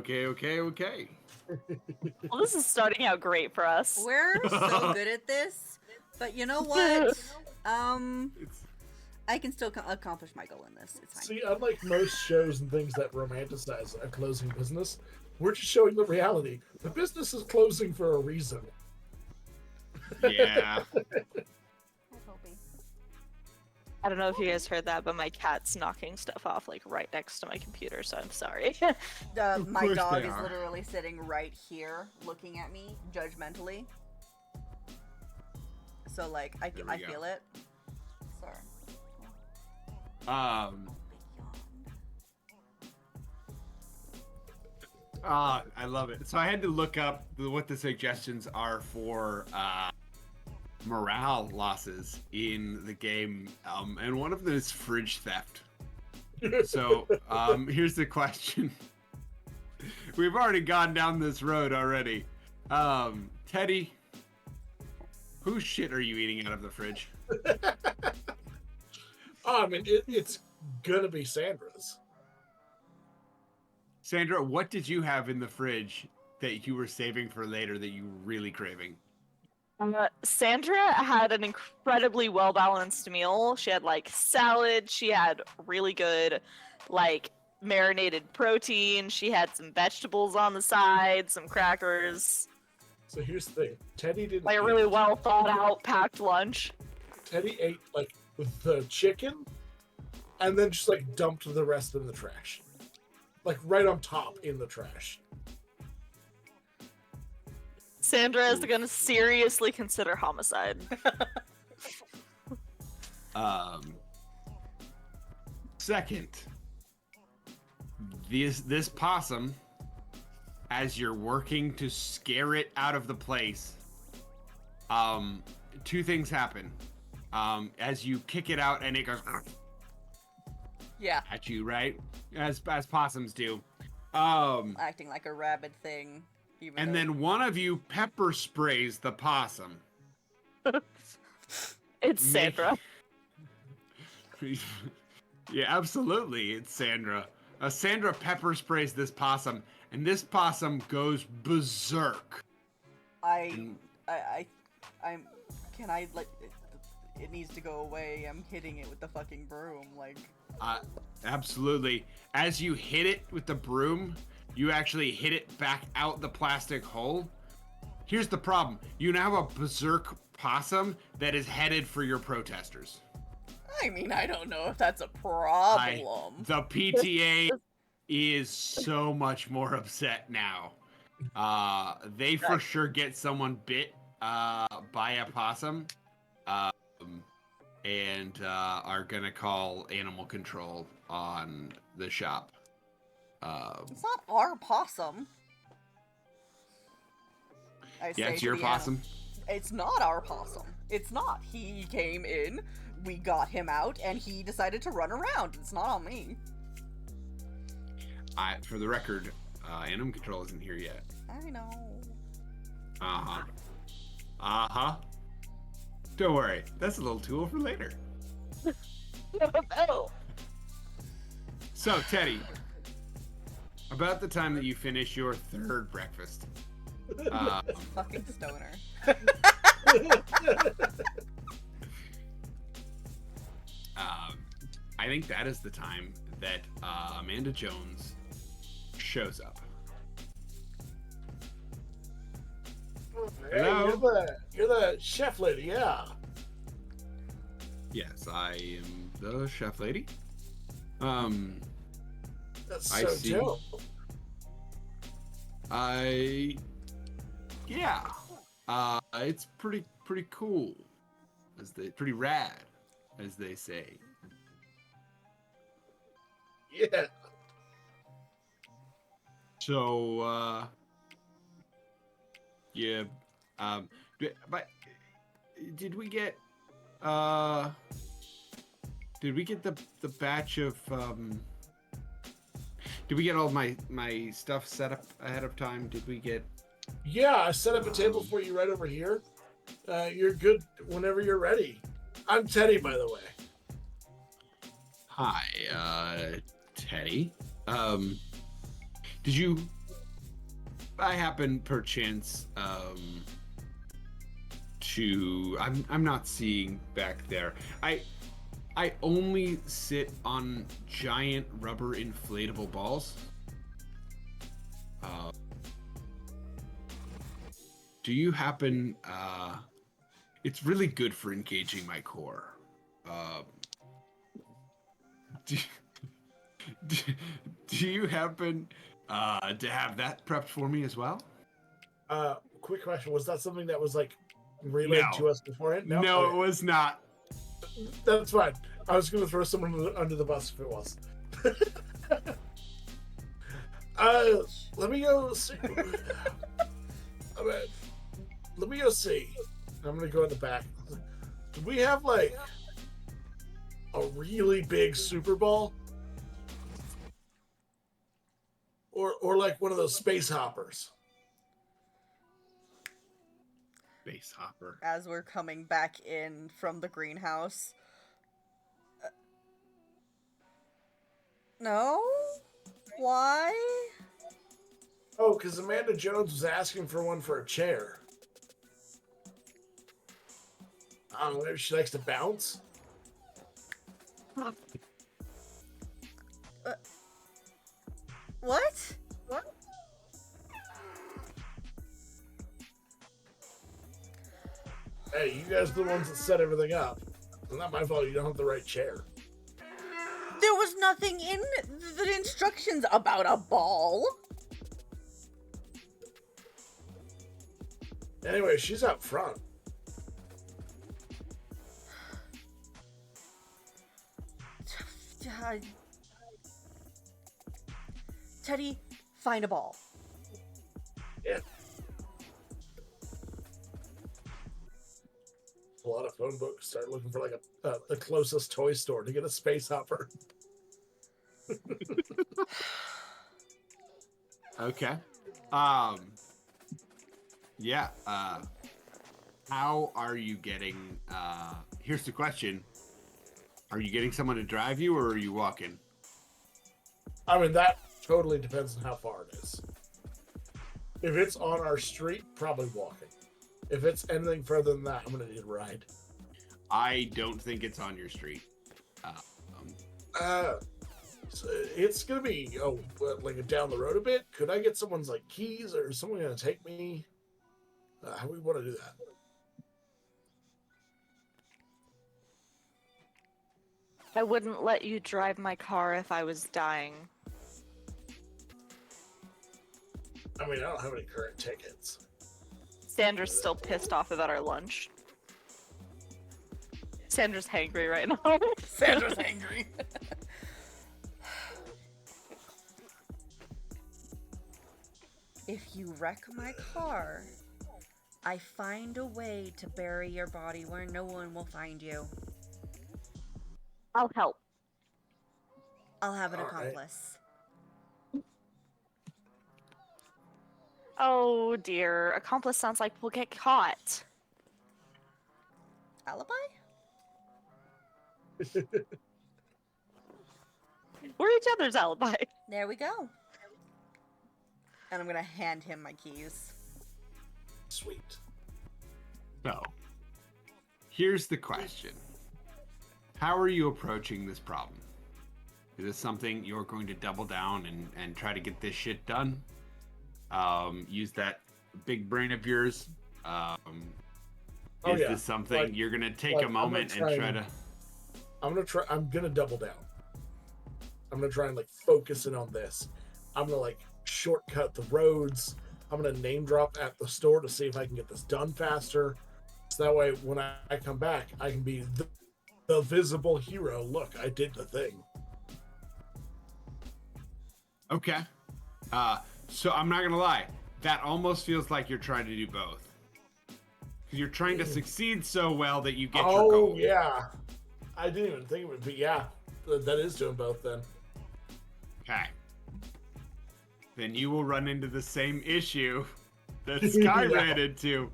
Well, this is starting out great for us. We're so good at this, but you know what? It's, I can still accomplish my goal in this. It's fine. See, unlike most shows and things that romanticize a closing business, we're just showing the reality. The business is closing for a reason. yeah. Hi, Toby. I don't know if you guys heard that, but my cat's knocking stuff off like right next to my computer, so I'm sorry. My course dog they is are. literally sitting right here, looking at me judgmentally. So like, I There we go. feel it. Sorry. I love it. So I had to look up what the suggestions are for morale losses in the game, and one of them is fridge theft. So here's the question. We've already gone down this road already. Teddy, whose shit are you eating out of the fridge? I mean, it's gonna be Sandra's. Sandra, what did you have in the fridge that you were saving for later that you were really craving? Sandra had an incredibly well-balanced meal. She had like salad, she had really good like marinated protein, she had some vegetables on the side, some crackers, So here's the thing: Teddy didn't. like a eat. really well thought out packed lunch. Teddy ate like the chicken, and then just like dumped the rest in the trash, like right on top in the trash. Sandra is gonna seriously consider homicide. Second, this possum, as you're working to scare it out of the place, 2 things happen. As you kick it out and it goes Yeah, at you, right? As possums do. acting like a rabid thing. Even And though- then one of you pepper sprays the possum. It's Sandra. Yeah, absolutely. It's Sandra. Sandra pepper sprays this possum, and this possum goes berserk. I'm. Can I like? It needs to go away. I'm hitting it with the fucking broom. Like, Absolutely. As you hit it with the broom, you actually hit it back out the plastic hole. Here's the problem. You now have a berserk possum that is headed for your protesters. I mean, I don't know if that's a problem. The PTA is so much more upset now. They for sure get someone bit by a possum, and are gonna call animal control on the shop. It's not our possum. I Yeah, say it's to your the possum. It's not our possum. It's not. He came in, we got him out, and he decided to run around. It's not on me. For the record, animal control isn't here yet. I know. Don't worry, that's a little tool for later. No. So, Teddy, about the time that you finish your third breakfast. Fucking stoner. I think that is the time that Amanda Jones shows up. Hey, Hello? you're the chef lady, yeah. Yes, I am the chef lady. That's I so see. dope. It's pretty cool, pretty rad, as they say. Yeah. So, yeah, but did we get the batch of did we get all my stuff set up ahead of time? Did we get? Yeah, I set up a table for you right over here. You're good whenever you're ready. I'm Teddy, by the way. Hi, Teddy. Did you, I happen perchance, I'm not seeing back there. I only sit on giant rubber inflatable balls. Do you happen, it's really good for engaging my core. Do you happen to have that prepped for me as well? Quick question: was that something that was like relayed No. to us beforehand? No, Okay. it was not. That's fine. I was going to throw someone under the bus if it was. Let me go see. Let me go see. I'm going to go in the back. Do we have like a really big Super Bowl? Or like one of those space hoppers? Space hopper. As we're coming back in from the greenhouse. No? Why? Oh, because Amanda Jones was asking for one for a chair. I don't know, maybe she likes to bounce? What? Hey, you guys are the ones that set everything up. It's not my fault you don't have the right chair. There was nothing in the instructions about a ball. Anyway, she's out front. Teddy, find a ball. Yeah. Pull out a phone book, start looking for like the closest toy store to get a space hopper. Okay. Yeah. How are you getting? Here's the question: are you getting someone to drive you, or are you walking? I mean, that totally depends on how far it is. If it's on our street, probably walking. If it's anything further than that, I'm gonna need a ride. I don't think it's on your street. So it's gonna be like down the road a bit. Could I get someone's like keys, or is someone gonna take me? How do we want to do that? I wouldn't let you drive my car if I was dying. I mean, I don't have any current tickets. Sandra's still pissed off about our lunch. Sandra's hangry right now. Sandra's angry. If you wreck my car, I find a way to bury your body where no one will find you. I'll help. I'll have an All right. accomplice. Oh dear. Accomplice sounds like we'll get caught. Alibi? We're each other's alibi. There we go. And I'm gonna hand him my keys. Sweet. So, here's the question. How are you approaching this problem? Is this something you're going to double down and try to get this shit done? Use that big brain of yours? Is this something Like- you're going to take like, a I'm moment gonna and try try to... I'm gonna double down. I'm gonna try and like focus in on this. I'm gonna like shortcut the roads. I'm gonna name drop at the store to see if I can get this done faster. So that way when I come back, I can be the visible hero. Look, I did the thing. Okay. So I'm not going to lie. That almost feels like you're trying to do both. Because you're trying to succeed so well that you get your goal. Oh yeah. I didn't even think of it, but yeah, that is doing both then. Okay. Then you will run into the same issue that Sky Yeah. ran into.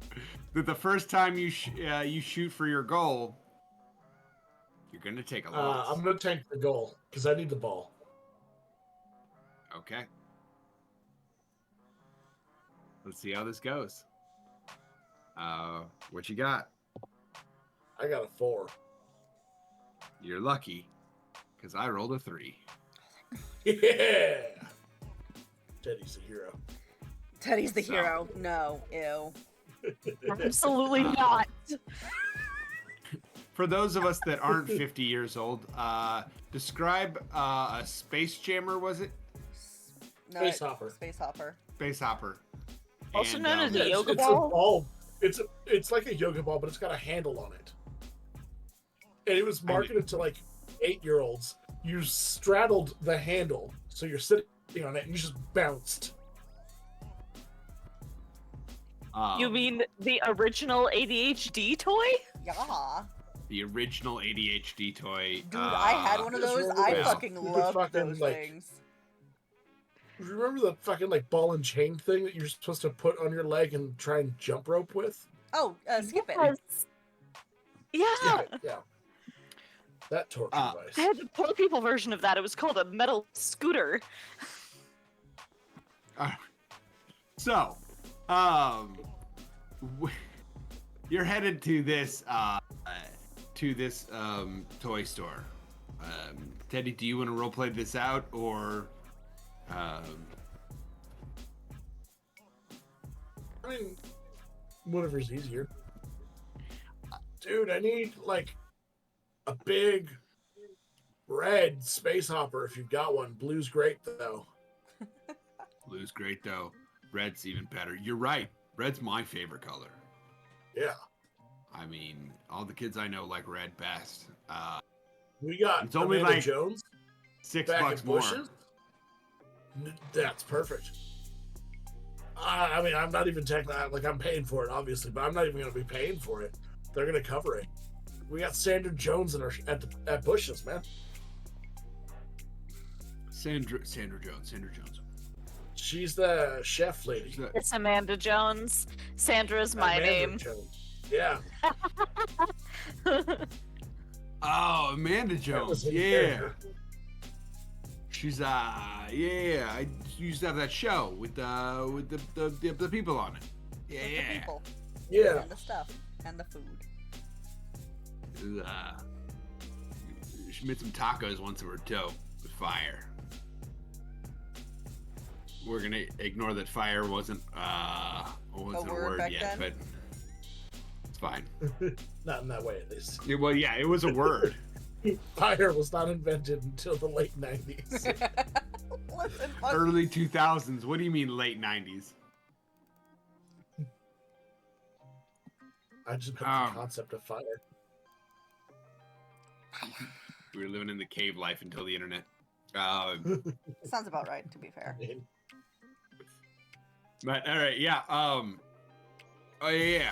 That the first time you shoot for your goal, you're going to take a loss. I'm gonna tank the goal because I need the ball. Okay. Let's see how this goes. What you got? I got a 4. You're lucky, because I rolled a 3. Yeah. Teddy's the hero. Teddy's the So- hero. No, ew. Absolutely not. For those of us that aren't 50 years old, describe a space jammer, was it? No, Space hopper. Space hopper. Space hopper. Also And, known as a Yeah, yoga it's ball? a ball. It's like a yoga ball, but it's got a handle on it. And it was marketed to like 8-year-olds. You straddled the handle, so you're sitting on it, and you just bounced. You mean the original ADHD toy? Yeah. the original ADHD toy? Dude, I had one of Just those. remember I that fucking stupid loved fucking, those like, things. Remember the fucking like ball and chain thing that you're supposed to put on your leg and try and jump rope with? Oh, skip it. Yes. Yeah. Yeah. That torture device. I had the poor people version of that. It was called a metal scooter. So, you're headed to this toy store. Teddy, do you want to roleplay this out, or I mean, whatever's easier. Dude, I need like a big red space hopper if you've got one. Blue's great though. Blue's great though? Red's even better. You're right. Red's my favorite color. Yeah. I mean, all the kids I know like red best. We got It's only Amanda like Jones $6 back more. at Busch's. That's perfect. I mean, I'm not even technically like I'm paying for it, obviously, but I'm not even going to be paying for it. They're going to cover it. We got Sandra Jones at Busch's, man. Sandra Jones. She's the chef lady. She's a- It's Amanda Jones. Sandra's my Amanda name. Jones. Yeah. Oh, Amanda that Jones. was in Yeah. character. She's yeah. I used to have that show with the people on it. With the Yeah. people. Yeah. And the stuff. And the food. She made some tacos once that were dope with fire. We're gonna ignore that fire wasn't a word back yet, then? but it's fine. Not in that way, at least. Well, yeah, it was a word. Fire was not invented until the late 90s. Listen, fuck. Early 2000s. What do you mean late 90s? I just meant the concept of fire. We were living in the cave life until the internet. Sounds about right, to be fair. But all right, yeah. Oh yeah.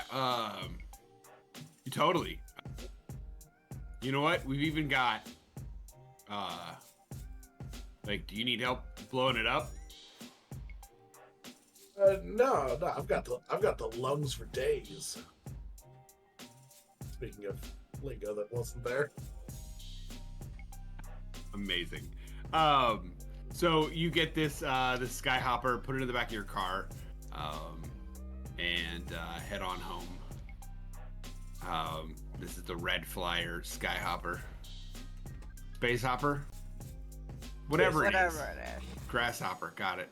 Totally. You know what? We've even got. Like, do you need help blowing it up? No, I've got the lungs for days. Speaking of lingo that wasn't there. Amazing. So you get this this skyhopper, put it in the back of your car, and head on home. This is the Red Flyer Skyhopper. Space Hopper? Whatever it is. Grasshopper, got it.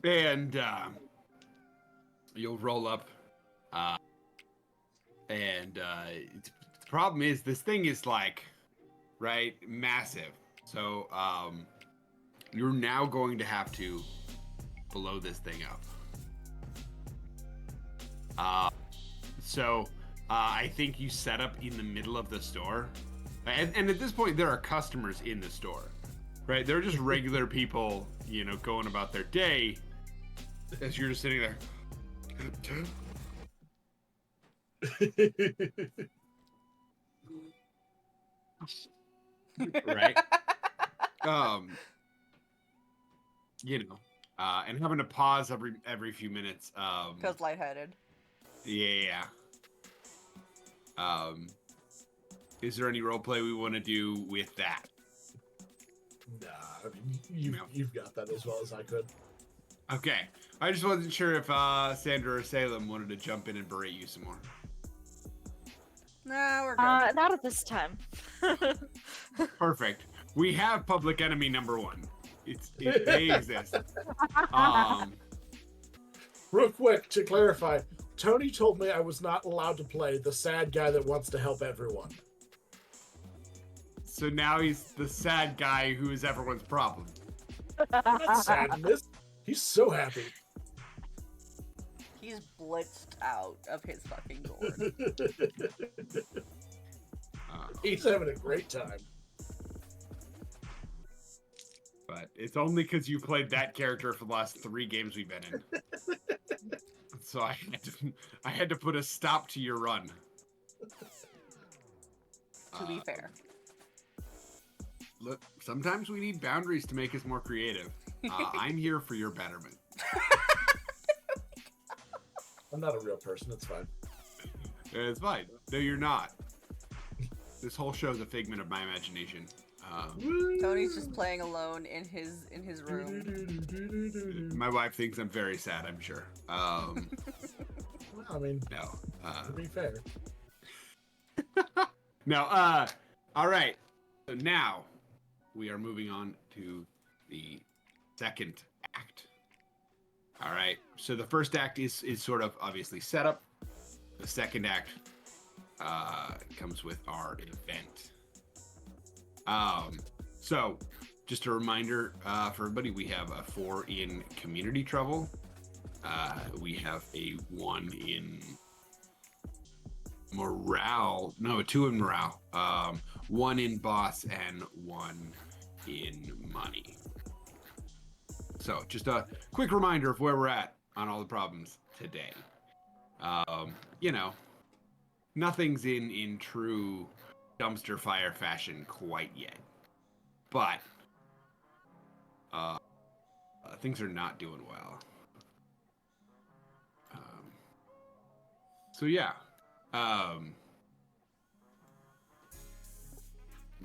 And you'll roll up, and the problem is this thing is like, right, massive. So you're now going to have to blow this thing up. So I think you set up in the middle of the store, and at this point there are customers in the store, right? They're just regular people, you know, going about their day, as you're just sitting there. Right? You know, and having to pause every few minutes. Because lightheaded. Yeah. Is there any roleplay we want to do with that? Nah, I mean, you've got that as well as I could. Okay. I just wasn't sure if Sandra or Salem wanted to jump in and berate you some more. Nah, we're good. Not at this time. Perfect. We have public enemy number one. They exist. Real quick, to clarify, Tony told me I was not allowed to play the sad guy that wants to help everyone. So now he's the sad guy who is everyone's problem. I'm not sad in this. He's so happy. He's blitzed out of his fucking gourd. He's having a great time. But it's only because you played that character for the last 3 games we've been in. So I had to put a stop to your run. To be fair. Look, sometimes we need boundaries to make us more creative. I'm here for your betterment. I'm not a real person. It's fine. It's fine. No, you're not. This whole show is a figment of my imagination. Tony's just playing alone in his room. My wife thinks I'm very sad, I'm sure. Well, I mean, No. to be fair. No, all right. So now we are moving on to the second act. All right. So the first act is sort of obviously setup. The second act comes with our event. So just a reminder for everybody, we have a 4 in community trouble. We have a 1 in morale. No, a 2 in morale. 1 in boss and 1 in money. So just a quick reminder of where we're at on all the problems today. You know, nothing's in true dumpster fire fashion quite yet, but things are not doing well. So yeah, I'm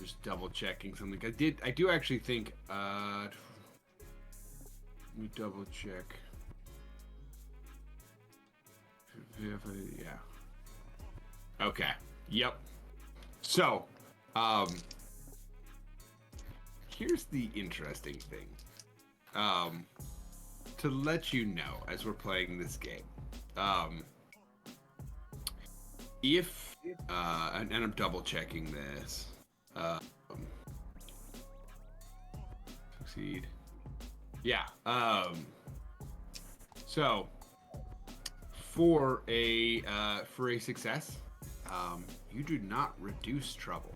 just double checking something. I do actually think let me double check. Yeah. Okay. Yep. So, here's the interesting thing. To let you know, as we're playing this game, if and I'm double checking this. Succeed. Yeah. So for a success, you do not reduce trouble.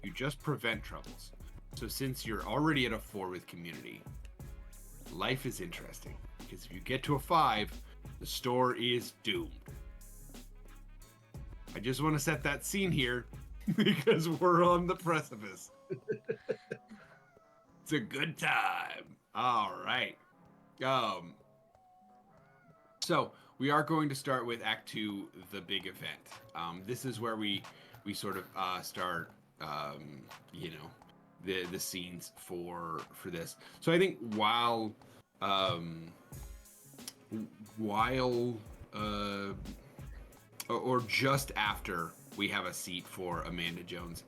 You just prevent troubles. So since you're already at a 4 with community, life is interesting because if you get to a 5, the store is doomed. I just want to set that scene here because we're on the precipice. It's a good time. All right. So we are going to start with Act 2, the big event. This is where we sort of start, you know, the scenes for this. So I think while or just after we have a seat for Amanda Jones,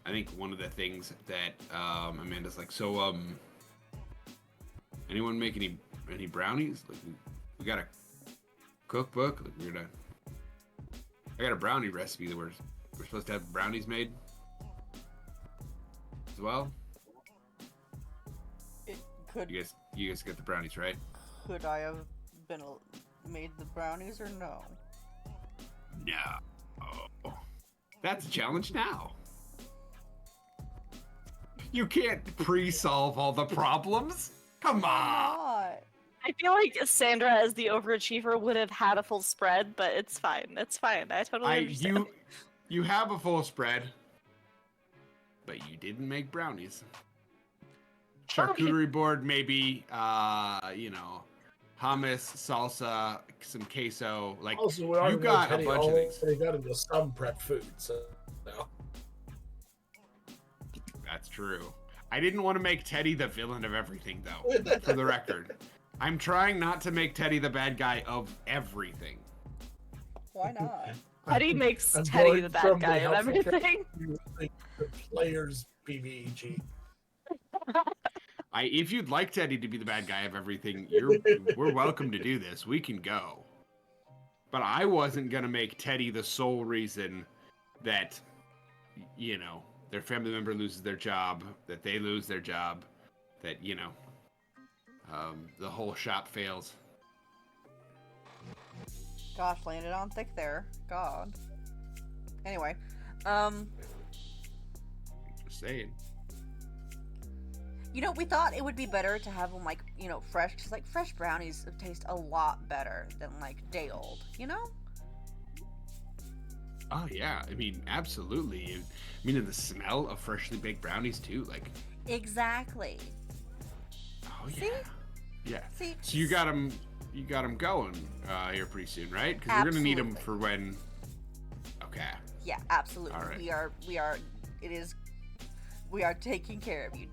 I think one of the things that Amanda's like, so anyone make any brownies? Like we got a cookbook. Like I got a brownie recipe that we're supposed to have brownies made as well. It could. You guys get the brownies, right? Could I have made the brownies or no? No. That's a challenge now. You can't pre-solve all the problems. Come on. Not. I feel like Sandra, as the overachiever, would have had a full spread, but it's fine. It's fine. I totally understand. You have a full spread, but you didn't make brownies. Charcuterie board, maybe. You know, hummus, salsa, some queso. Like Also, you got a bunch of things. They got into some prep food, so no. That's true. I didn't want to make Teddy the villain of everything, though. For the record, I'm trying not to make Teddy the bad guy of everything. Why not? Teddy makes I'm Teddy going the bad from guy the of helpful everything. The players PVEG. If you'd like Teddy to be the bad guy of everything, we're welcome to do this. We can go. But I wasn't gonna make Teddy the sole reason that, you know, their family member loses their job, that they lose their job, that, you know, the whole shop fails. Gosh, landed on thick there. God. Anyway, Just saying. you know, we thought it would be better to have them, like, you know, fresh, because, like, fresh brownies taste a lot better than, like, day old, you know? Oh yeah, I mean, absolutely. I mean, and the smell of freshly baked brownies too. Like, Exactly. oh yeah, See? yeah. See? So you got them going here pretty soon, right? Because we're gonna need them Absolutely. for when. Okay. Yeah, absolutely. All right. We are taking care of you.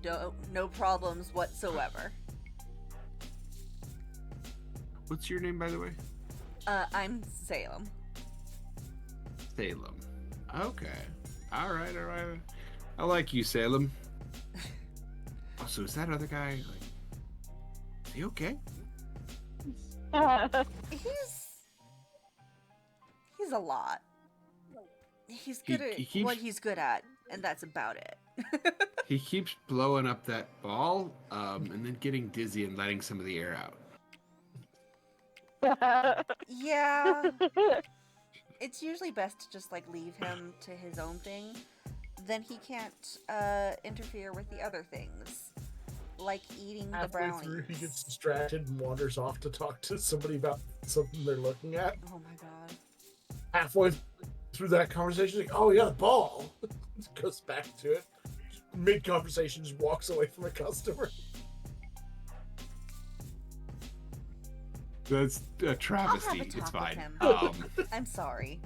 No problems whatsoever. What's your name, by the way? I'm Salem. Salem. Okay. All right. I like you, Salem. Oh, so is that other guy like? Is he okay? He's a lot. He's good at he keeps- what he's good at, and that's about it. He keeps blowing up that ball, and then getting dizzy and letting some of the air out. Yeah. It's usually best to just, like, leave him to his own thing. Then he can't interfere with the other things, like eating the Halfway brownies. through, he gets distracted and wanders off to talk to somebody about something they're looking at. Oh my god. Halfway through that conversation, like, oh yeah, the ball. Goes back to it. Mid conversation, just walks away from a customer. That's a I'll travesty. have a It's talk with fine. him. I'm sorry.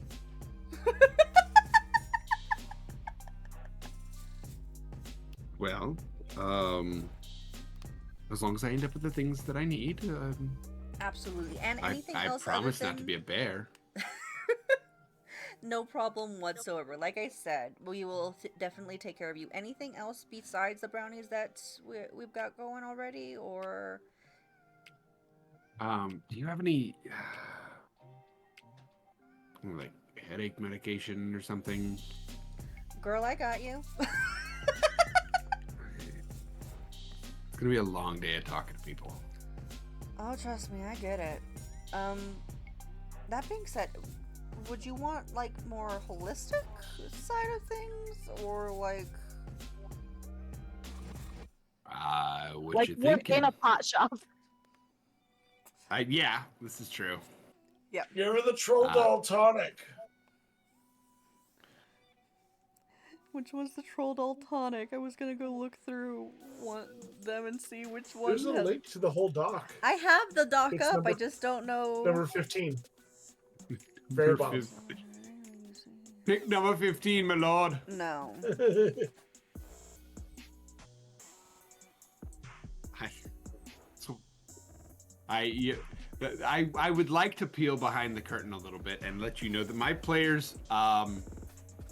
Well, as long as I end up with the things that I need, Absolutely. And I anything else promise other not to than- be a bear. No problem whatsoever. Like I said, we will definitely take care of you. Anything else besides the brownies that we've got going already, or? Do you have any like headache medication or something? Girl, I got you. It's gonna be a long day of talking to people. Oh, trust me, I get it. That being said, would you want, like, more holistic side of things, or, like... What Like you work thinking? in a pot shop. Yeah, this is true. Give her the troll doll tonic. Which was the Troll Doll tonic? I was gonna go look through them and see which one There's a link to the whole doc. I have the doc It's up, I number- just don't know... Number 15. Very bottom. Pick number 15, my lord. No. I would like to peel behind the curtain a little bit and let you know that my players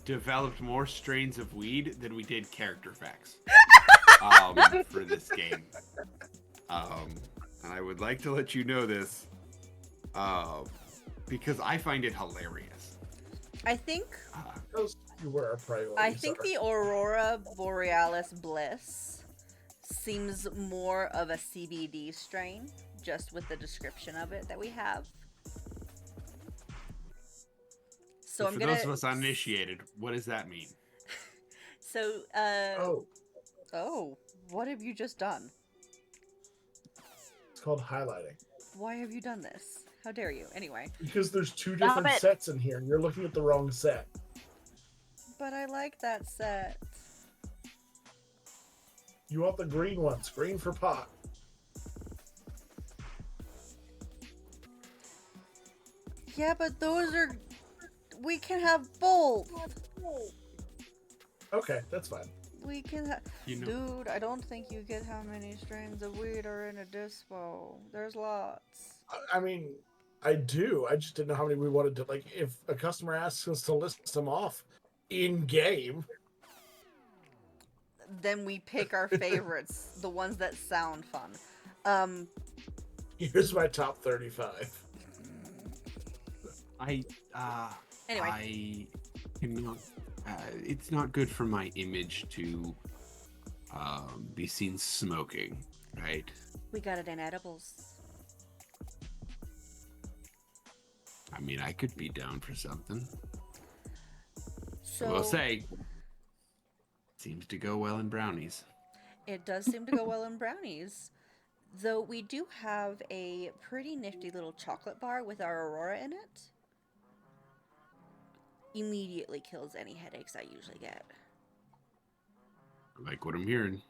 developed more strains of weed than we did character facts for this game. And I would like to let you know this because I find it hilarious. I think Those were our priorities. I think the Aurora Borealis Bliss seems more of a CBD strain, just with the description of it that we have. So For those of us uninitiated, what does that mean? So, Oh, what have you just done? It's called highlighting. Why have you done this? How dare you? Anyway. Because there's two Stop different it. sets in here, and you're looking at the wrong set. But I like that set. You want the green ones. Green for pot. Yeah, but those are... We can have both. Okay, that's fine. We can have... You know, Dude, I don't think you get how many strains of weed are in a dispo. There's lots. I mean, I do. I just didn't know how many we wanted to. Like, if a customer asks us to list them off in game, Then we pick our favorites, the ones that sound fun. here's my top 35. Anyway. I cannot. It's not good for my image to be seen smoking, right? We got it in edibles. I mean, I could be down for something. So... I will say, seems to go well in brownies. It does seem to go well in brownies. Though we do have a pretty nifty little chocolate bar with our Aurora in it. Immediately kills any headaches I usually get. I like what I'm hearing.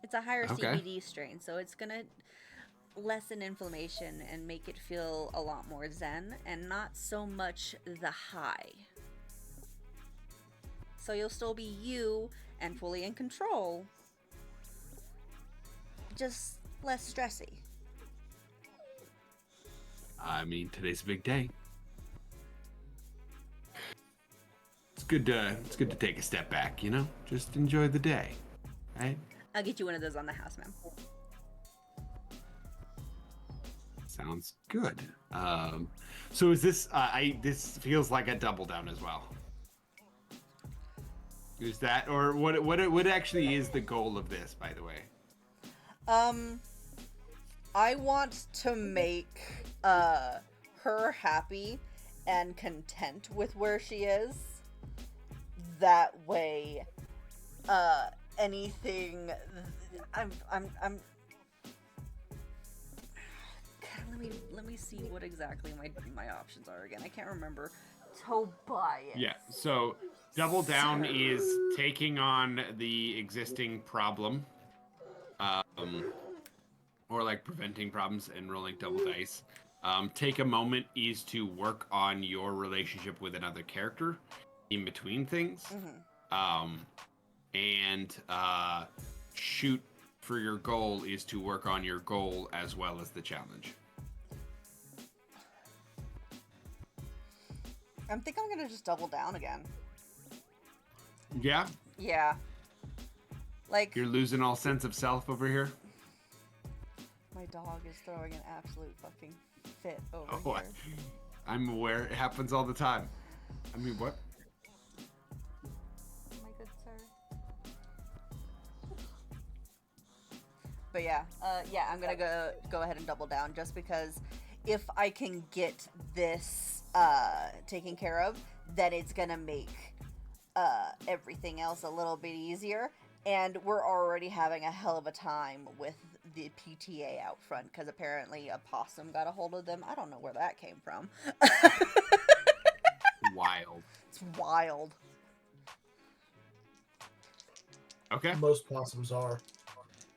It's a higher Okay. CBD strain, so it's gonna lessen inflammation and make it feel a lot more zen and not so much the high. So you'll still be you and fully in control. Just less stressy. I mean, today's a big day. It's good to take a step back, you know? Just enjoy the day, right? I'll get you one of those on the house, ma'am. Sounds good. So is this? This feels like a double down as well. Is that, or what actually is the goal of this, by the way? I want to make her happy and content with where she is. That way, anything. I'm. God, let me see what exactly my options are again. I can't remember. Tobias. Yeah. So double down is taking on the existing problem, or like preventing problems and rolling double dice. Take a moment is to work on your relationship with another character in between things. And shoot for your goal is to work on your goal as well as the challenge. I think I'm gonna just double down again. Yeah? Yeah. Like, You're losing all sense of self over here? my dog is throwing an absolute fucking fit over Oh, here. I'm aware. It happens all the time. I mean, what? My good sir. But yeah, I'm gonna go ahead and double down just because if I can get this taken care of, then it's gonna make everything else a little bit easier. And we're already having a hell of a time with the PTA out front because apparently a possum got a hold of them. I don't know where that came from. Wild. It's wild. Okay. Most possums are.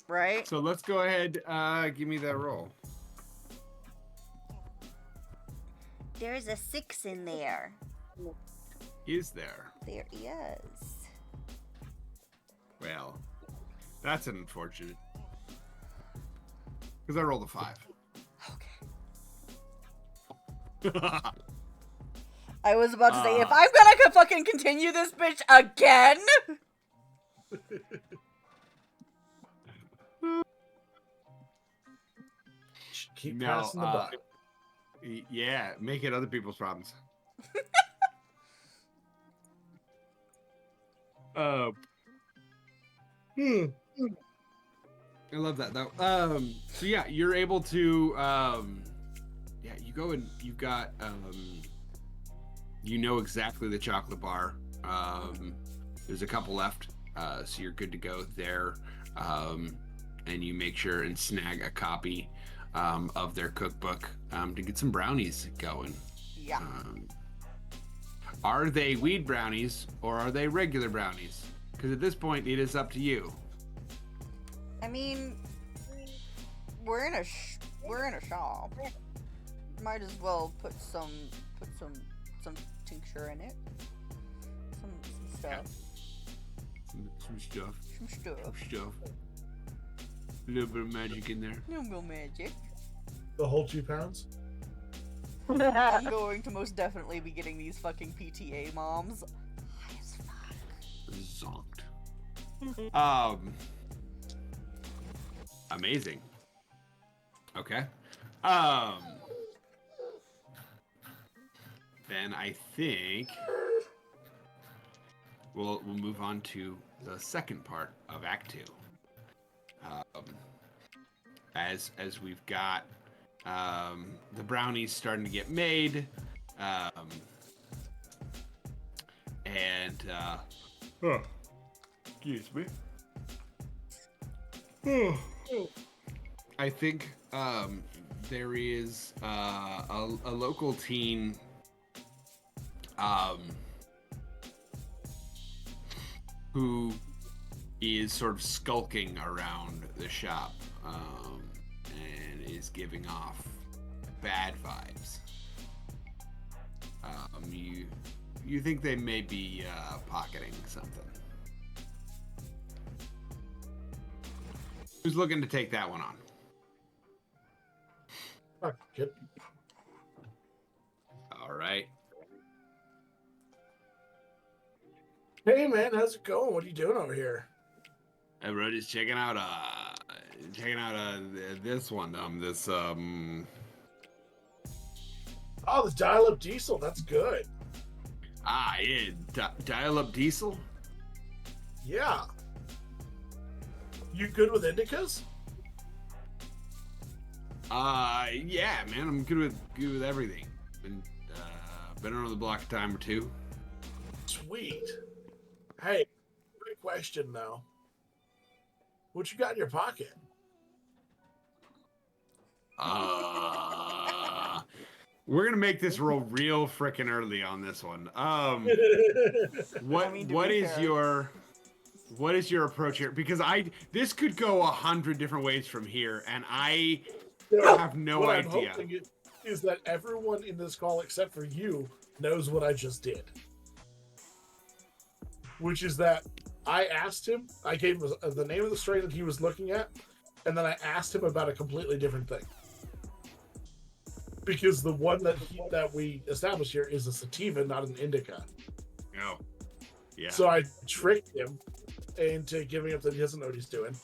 Right? So let's go ahead. Give me that roll. There's a 6 in there. Is there? There is. Well, that's unfortunate. Because I rolled a 5. Okay. I was about to say, if I'm gonna fucking continue this bitch again. Keep passing the buck. Yeah, make it other people's problems. I love that though. So yeah, you're able to yeah, you go and you've got you know exactly the chocolate bar. There's a couple left, so you're good to go there. And you make sure and snag a copy of their cookbook to get some brownies going. Yeah. Are they weed brownies or are they regular brownies? Because at this point, it is up to you. I mean, we're in a shop. Might as well put some tincture in it. Some stuff. Some stuff. Some stuff. A little bit of magic in there. No real magic. The whole 2 pounds? I'm going to most definitely be getting these fucking PTA moms. High as fuck. Zonked. Amazing. Okay. Then I think we'll move on to the second part of Act 2. As we've got the brownies starting to get made, and excuse me. I think there is a local teen who is sort of skulking around the shop and is giving off bad vibes. You think they may be pocketing something. Who's looking to take that one on? Fuck, kid. All right. Hey man, how's it going? What are you doing over here? Everybody's checking out this one. Oh, the dial-up diesel. That's good. Yeah, dial-up diesel. Yeah. You good with indicas? Yeah, man, I'm good with everything. Been around the block a time or two. Sweet. Hey, quick question though. What you got in your pocket? We're gonna make this roll real frickin' early on this one. What is your approach here? Because this could go 100 different ways from here, and I have no what idea. I'm hoping is that everyone in this call, except for you, knows what I just did. Which is that I asked him, I gave him the name of the strain that he was looking at, and then I asked him about a completely different thing. Because the one that we established here is a sativa, not an indica. No. Yeah. So I tricked him into giving up that he doesn't know what he's doing,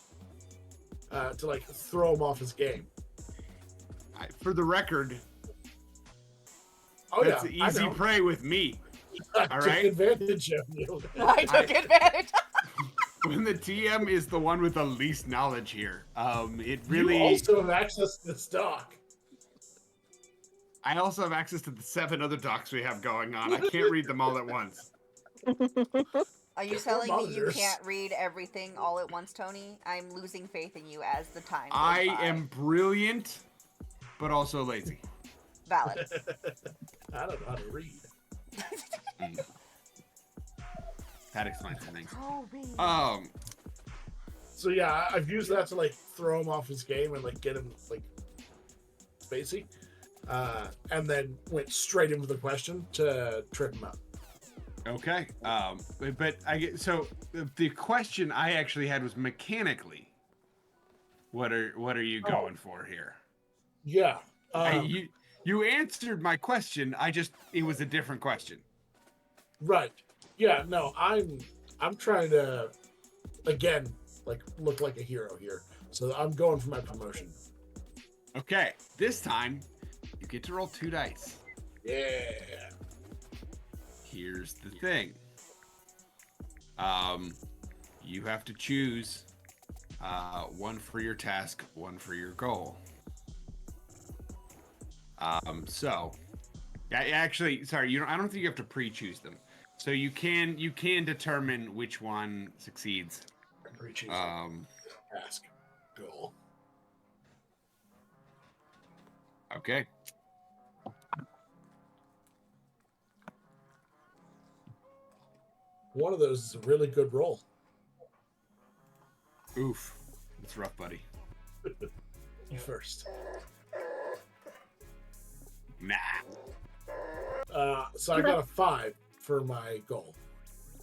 to like throw him off his game. For the record, Oh that's yeah, easy prey with me. I All took right. advantage of you. I took advantage. When the TM is the one with the least knowledge here, it really. You also have access to the stock. I also have access to the 7 other docs we have going on. I can't read them all at once. Are you telling me you Monitors. can't read everything all at once, Tony? I'm losing faith in you as the time goes I by. am brilliant, but also lazy. Valid. I don't know how to read. That explains some things. Oh, So yeah, I've used that to like throw him off his game and like get him like spacey. and then went straight into the question to trip him up. Okay. But I get so the question I actually had was mechanically. What are you going for here? Yeah. You answered my question. It was a different question. Right. Yeah. No, I'm trying to again look like a hero here. So I'm going for my promotion. Okay. This time, you get to roll 2 dice. Yeah. Here's the thing. You have to choose one for your task, one for your goal. So, actually, sorry, I don't think you have to pre-choose them. So you can determine which one succeeds. Pre-choose task goal. Okay. One of those is a really good roll. Oof, it's rough, buddy. You first. Nah. So I got a 5 for my goal.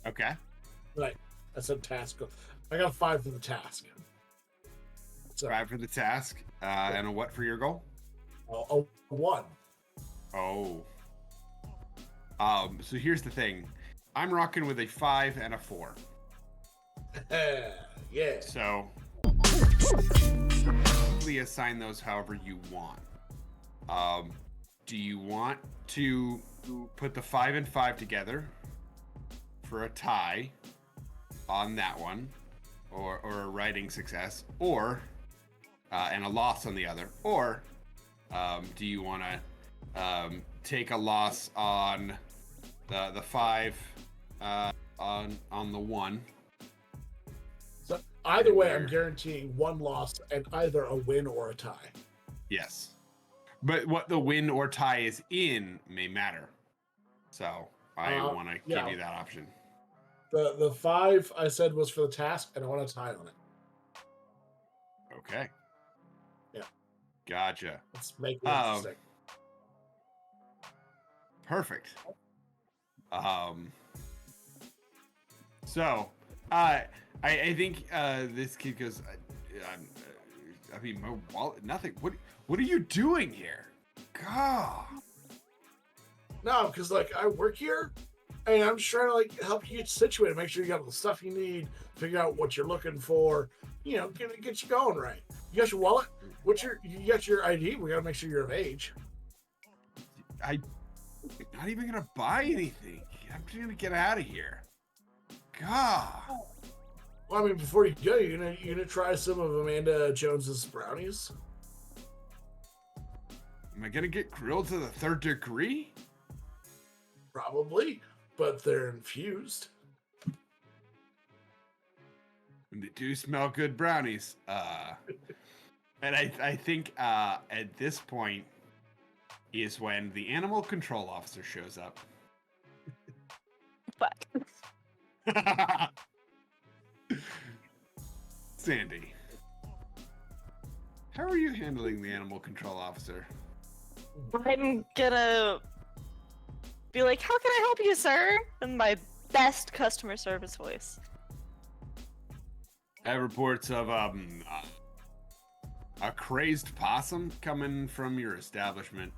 Okay. Right. I said task goal. I got a 5 for the task. So 5 for the task, and a what for your goal? a 1. Oh. So here's the thing. I'm rocking with a 5 and a 4. Yeah. So please assign those however you want. Do you want to put the 5 and 5 together for a tie on that one, or a writing success, or and a loss on the other, or do you want to take a loss on the 5 on the 1? So either way, I'm guaranteeing 1 loss and either a win or a tie. Yes. But what the win or tie is in may matter. So I want to give you that option. The 5 I said was for the task, and I want a tie on it. Okay. Yeah. Gotcha. Let's make it interesting. Perfect. So I think this kid goes. I mean, my wallet. Nothing. What are you doing here? God. No, because I work here, and I'm just trying to help you get situated, make sure you got all the stuff you need, figure out what you're looking for. Get you going right. You got your wallet. You got your ID? We got to make sure you're of age. I'm not even gonna buy anything. I'm just gonna get out of here. God. Well, I mean, before you go, you gonna try some of Amanda Jones's brownies? Am I gonna get grilled to the 3rd degree? Probably, but they're infused. And they do smell good, brownies. And I think at this point is when the animal control officer shows up. Fuck. Sandy, how are you handling the animal control officer? I'm gonna be like, how can I help you, sir? In my best customer service voice. I have reports of a crazed possum coming from your establishment.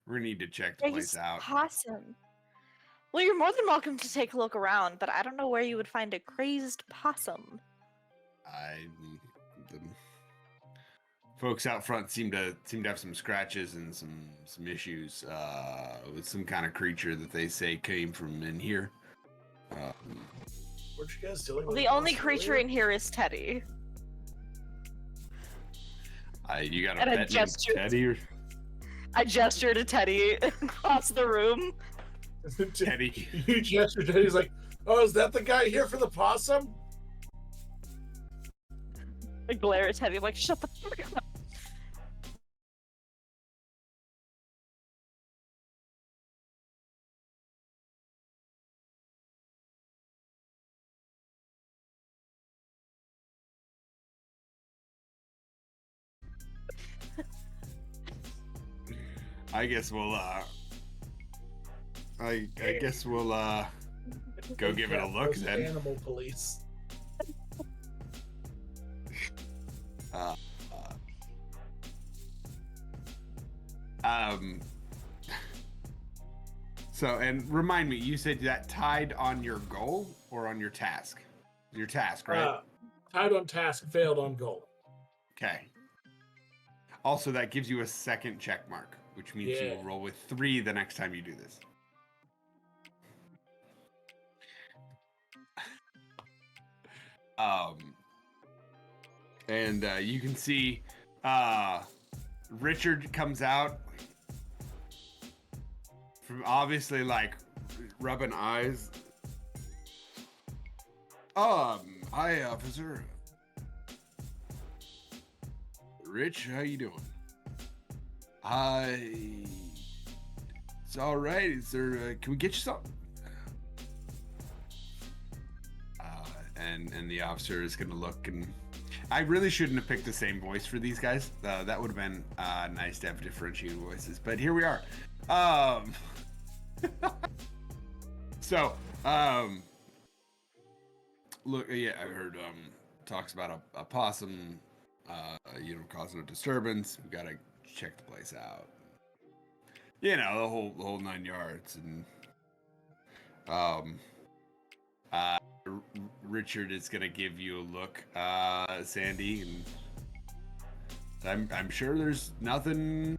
We're gonna need to check the place out. Possum. Well, you're more than welcome to take a look around, but I don't know where you would find a crazed possum. The folks out front seem to have some scratches and some issues with some kind of creature that they say came from in here. Weren't you guys dealing with The only creature in here is Teddy. You got a And I pet named gestured. Teddy? Or... I gesture to Teddy across the room. Teddy. You gesture to Teddy's like, oh, is that the guy here for the possum? I glare at Teddy. I'm like, shut the fuck up. I guess we'll I guess we'll go give it a look Those then. Animal police. Uh, um. So, and remind me, you said that tied on your goal or on your task? Your task, right? Tied on task, failed on goal. Okay. Also, that gives you a second check mark, which means you will roll with 3 the next time you do this. And you can see Richard comes out from obviously like rubbing eyes. Hi, officer. Rich, how you doing? It's all right. Is there? Can we get you something? And the officer is gonna look, and I really shouldn't have picked the same voice for these guys. That would have been nice to have differentiated voices, but here we are. So, look, yeah, I heard talks about a possum, causing a disturbance. We gotta check the place out. You know, the whole 9 yards, and Richard is gonna give you a look, Sandy, and I'm sure there's nothing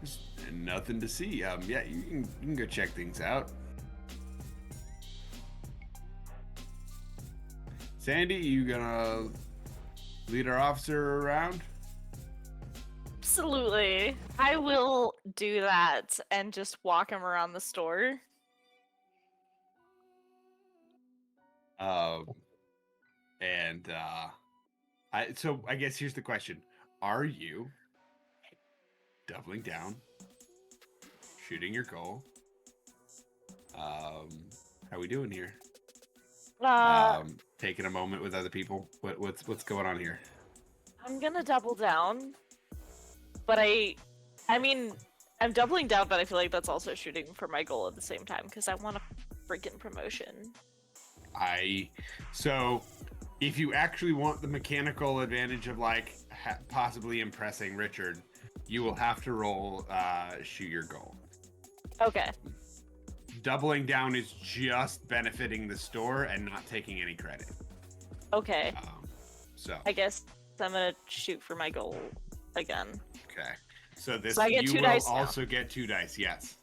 to see. Yeah, you can go check things out. Sandy, you gonna lead our officer around? Absolutely. I will do that and just walk him around the store. So I guess here's the question: are you doubling down, shooting your goal? How are we doing here? Taking a moment with other people. What's going on here? I'm gonna double down, but I mean, I'm doubling down, but I feel like that's also shooting for my goal at the same time because I want a freaking promotion. So if you actually want the mechanical advantage of like possibly impressing Richard, you will have to roll shoot your goal. Okay. Doubling down is just benefiting the store and not taking any credit. Okay. So I guess I'm gonna shoot for my goal again. Okay. So this I get you 2 will dice now. also get 2 dice. Yes.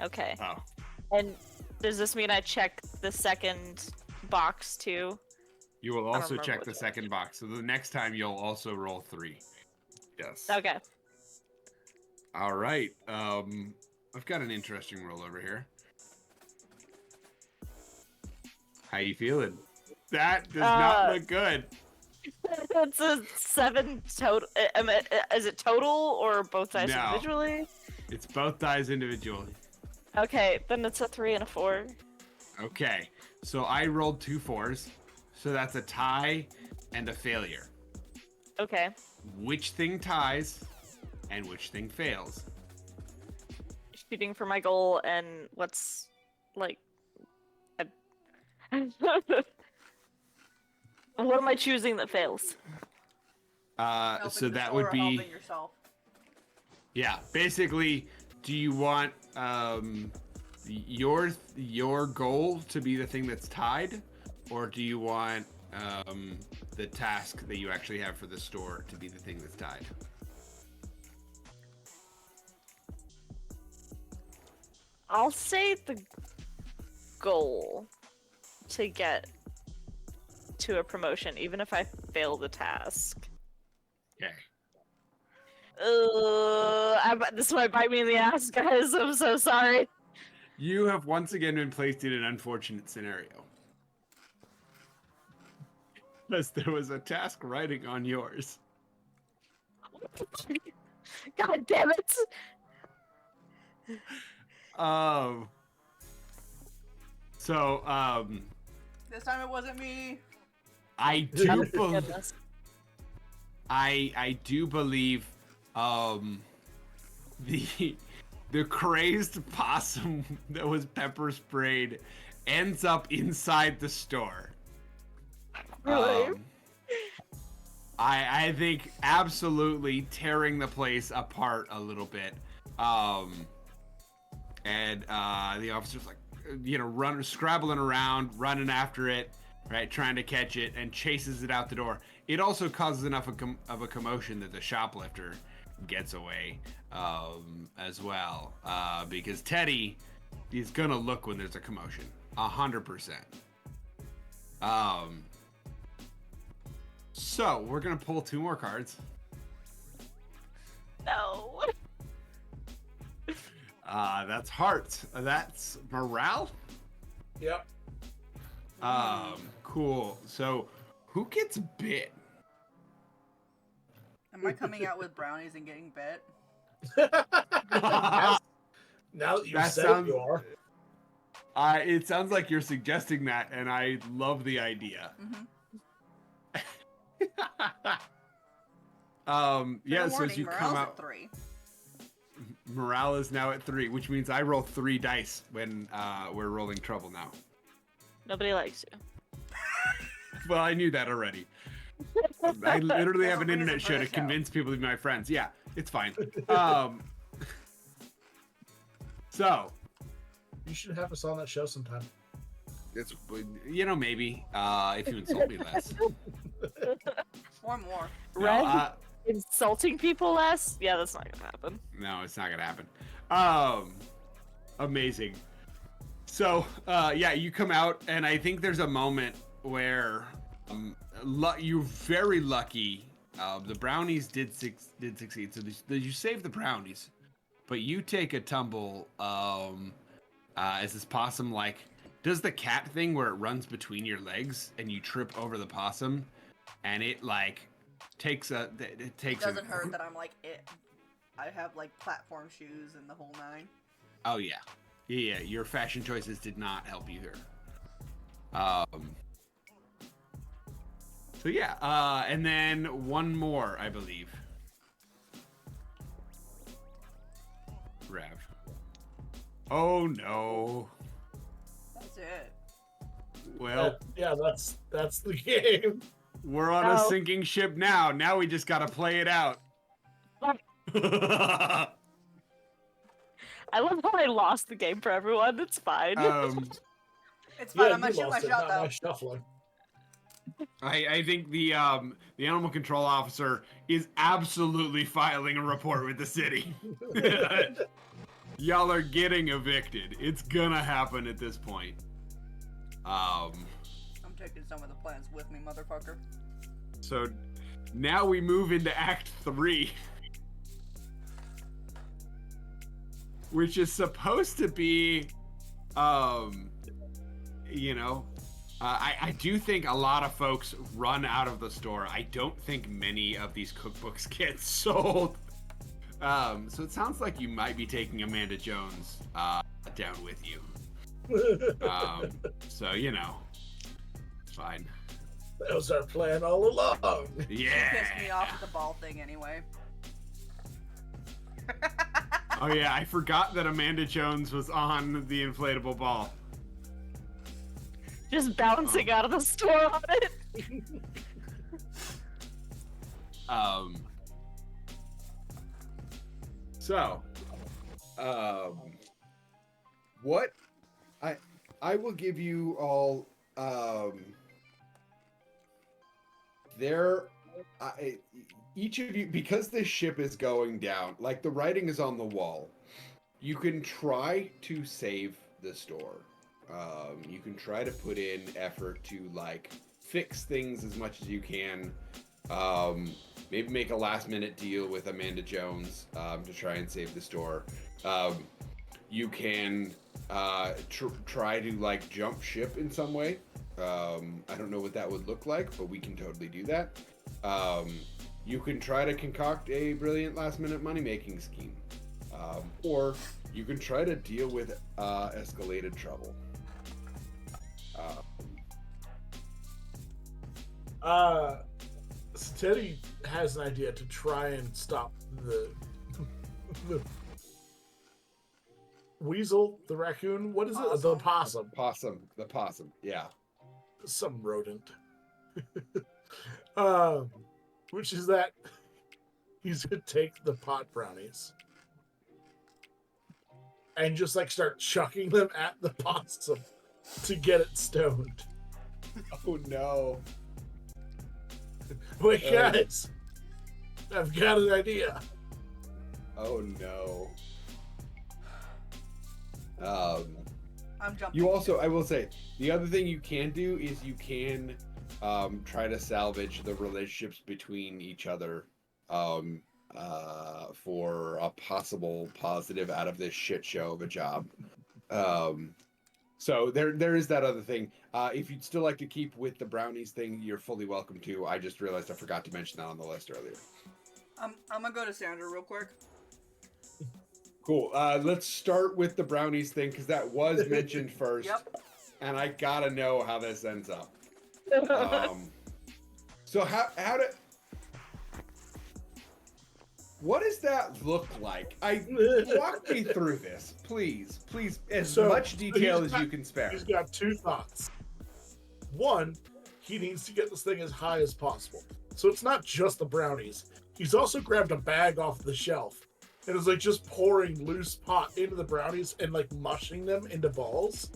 Okay. Oh. And does this mean I check the second box too? You will don't also remember check which the one. second box. So the next time you'll also roll 3. Yes. Okay. All right. I've got an interesting roll over here. How you feeling? That does not look good. It's a 7 total. Is it total or both dice No. individually? It's both dice individually. Okay, then it's a 3 and a 4. Okay. So I rolled 2 4s. So that's a tie and a failure. Okay. Which thing ties and which thing fails? Shooting for my goal and what's like. What am I choosing that fails? So that would be yourself. Yeah, basically, do you want your goal to be the thing that's tied, or do you want the task that you actually have for the store to be the thing that's tied? I'll say the goal to get to a promotion, even if I fail the task. Okay. This might bite me in the ass, guys. I'm so sorry. You have once again been placed in an unfortunate scenario. Because there was a task writing on yours. God damn it! This time it wasn't me. I do believe the crazed possum that was pepper sprayed ends up inside the store. Really? I think absolutely tearing the place apart a little bit. And the officer's like, scrabbling around, running after it, right, trying to catch it, and chases it out the door. It also causes enough of a commotion that the shoplifter gets away as well, because Teddy is gonna look when there's a commotion, 100%. So we're gonna pull 2 more cards. No. That's hearts. That's morale. Yep. Cool. So who gets bit? Am I coming out with brownies and getting bit? Now that you That said sounds- you are. It sounds like you're suggesting that, and I love the idea. Mm-hmm. Yeah, so as you come morale's out, at 3. morale is now at 3, which means I roll 3 dice when we're rolling trouble now. Nobody likes you. Well, I knew that already. I literally have an That's a internet reason show for to the show. convince people to be my friends. Yeah, it's fine. So You should have us on that show sometime. it's maybe if you insult me less. Or more. No, Red? Insulting people less? Yeah, that's not gonna happen. No, it's not gonna happen. Amazing. So, yeah, you come out, and I think there's a moment where you're very lucky. The brownies did succeed, so you save the brownies, but you take a tumble as this possum does the cat thing where it runs between your legs, and you trip over the possum, and it takes It doesn't hurt that I'm I have platform shoes and the whole 9. Oh yeah. Your fashion choices did not help either. So yeah, and then one more, I believe. Rev. Oh no. That's it. Well, That's the game. we're on a sinking ship now. Now we just gotta play it out. I love how I lost the game for everyone. It's fine. It's fine. Yeah, I'm gonna you shoot my lost it, shot not though. my shuffling. I think the animal control officer is absolutely filing a report with the city. Y'all are getting evicted. It's gonna happen at this point. I'm taking some of the plants with me, motherfucker. So now we move into Act 3. Which is supposed to be, I do think a lot of folks run out of the store. I don't think many of these cookbooks get sold. So it sounds like you might be taking Amanda Jones down with you. So, it's fine. That was our plan all along. Yeah. Pissed me off with the ball thing anyway. Oh yeah, I forgot that Amanda Jones was on the inflatable ball. Just bouncing out of the store on it. So, what I will give you all each of you, because this ship is going down, the writing is on the wall. You can try to save the store. You can try to put in effort to fix things as much as you can. Maybe make a last minute deal with Amanda Jones to try and save the store. You can try to jump ship in some way. I don't know what that would look like, but we can totally do that. You can try to concoct a brilliant last minute money making scheme. Or you can try to deal with escalated trouble. Teddy has an idea to try and stop the weasel, the raccoon. What is it? The possum. The possum. Yeah. Some rodent. Which is that he's gonna take the pot brownies and just like start chucking them at the possum to get it stoned. Oh no. Wait, guys, I've got an idea. Oh no. I'm jumping. You also, I will say, the other thing you can do is you can try to salvage the relationships between each other for a possible positive out of this shit show of a job. So there is that other thing. If you'd still like to keep with the brownies thing, you're fully welcome to. I just realized I forgot to mention that on the list earlier. I'm gonna go to Sandra real quick. Cool. Let's start with the brownies thing because that was mentioned first. Yep. And I gotta know how this ends up. So how do? What does that look like? Walk me through this, please, as much detail as you can spare. He's got two thoughts. One, he needs to get this thing as high as possible. So it's not just the brownies. He's also grabbed a bag off the shelf and is like just pouring loose pot into the brownies and like mushing them into balls.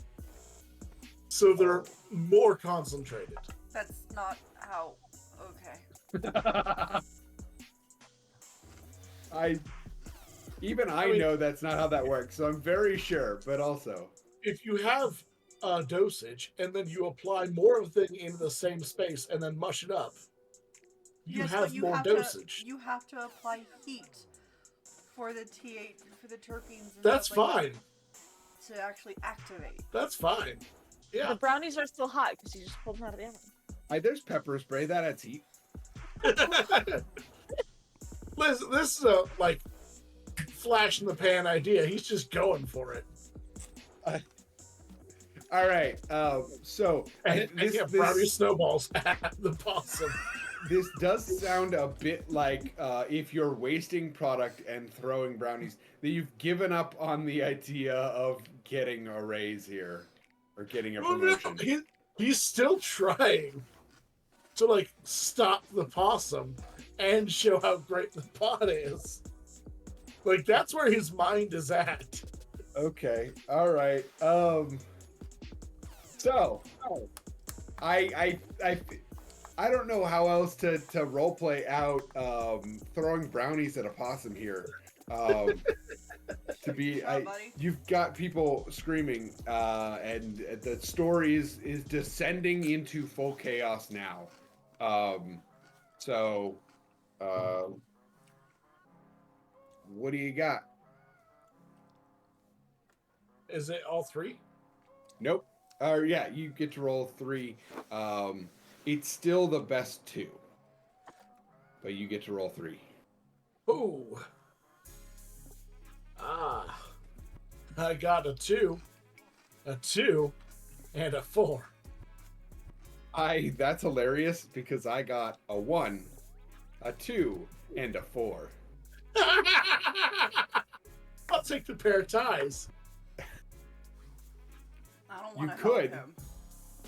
So they're more concentrated. That's not how. Okay. I know that's not how that works, so I'm very sure, but also. If you have a dosage and then you apply more of the thing in the same space and then mush it up, you have more dosage. You have to apply heat for the T8 for the terpenes. And That's stuff like fine. that to actually activate. That's fine. Yeah. The brownies are still hot because you just pulled them out of the oven. There's pepper spray that adds heat. Listen, this is a like flash in the pan idea. He's just going for it. All right. So And brownie snowballs at the possum. This does sound a bit like if you're wasting product and throwing brownies, that you've given up on the idea of getting a raise here or getting a promotion. No, he's still trying to like stop the possum and show how great the pot is. Like that's where his mind is at. Okay. All right. So I don't know how else to roleplay out throwing brownies at a possum here. You've got people screaming, and the story is descending into full chaos now. What do you got? Is it all three? Nope. Yeah, you get to roll 3. It's still the best 2, but you get to roll 3. Ooh. I got a 2, and a 4. That's hilarious because I got a 1, a 2, and a 4. I'll take the pair of ties. I don't want to could. help him.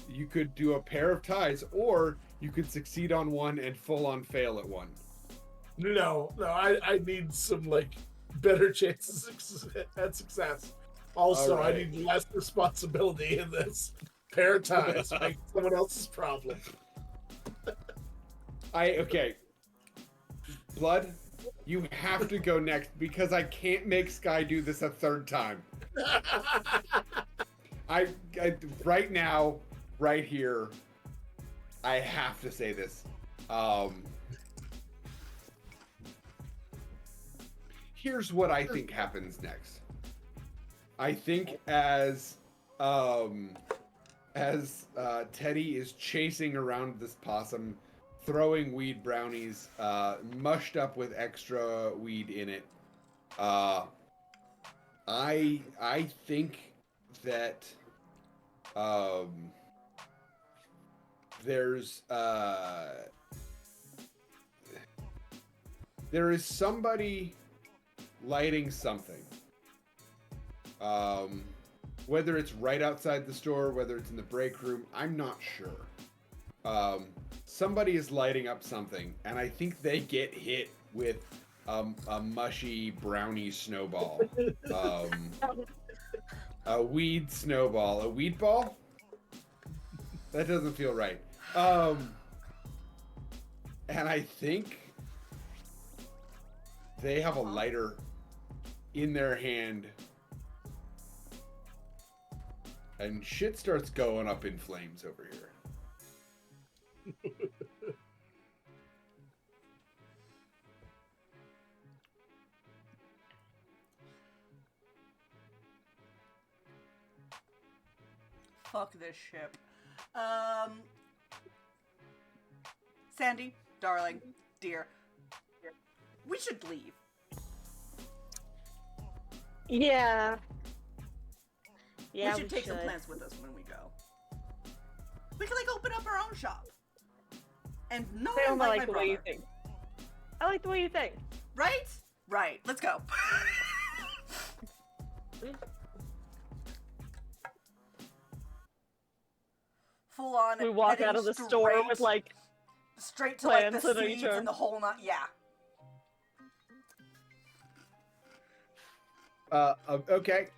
You could do a pair of ties, or you could succeed on one and full on fail at one. No, I need some like better chances at success. Also, All right. I need less responsibility in this. Pair of ties, make someone else's problem. Okay. Blood, you have to go next because I can't make Sky do this a third time. I right now, right here, I have to say this. Here's what I think happens next. I think as Teddy is chasing around this possum, throwing weed brownies, mushed up with extra weed in it, I think that there is somebody lighting something. Whether it's right outside the store, whether it's in the break room, I'm not sure. Somebody is lighting up something, and I think they get hit with a mushy brownie snowball. A weed snowball. A weed ball? That doesn't feel right. And I think they have a lighter in their hand. And shit starts going up in flames over here. Fuck this ship. Sandy, darling, dear, we should leave. Yeah. Yeah, we should take some plants with us when we go. We can like open up our own shop. And no I one don't like like my the way you brother. think. I like the way you think. Right? Right. Let's go. Full on. We walk heading out of the store with like straight to like the plants in seeds each and the whole nut. Yeah. Okay.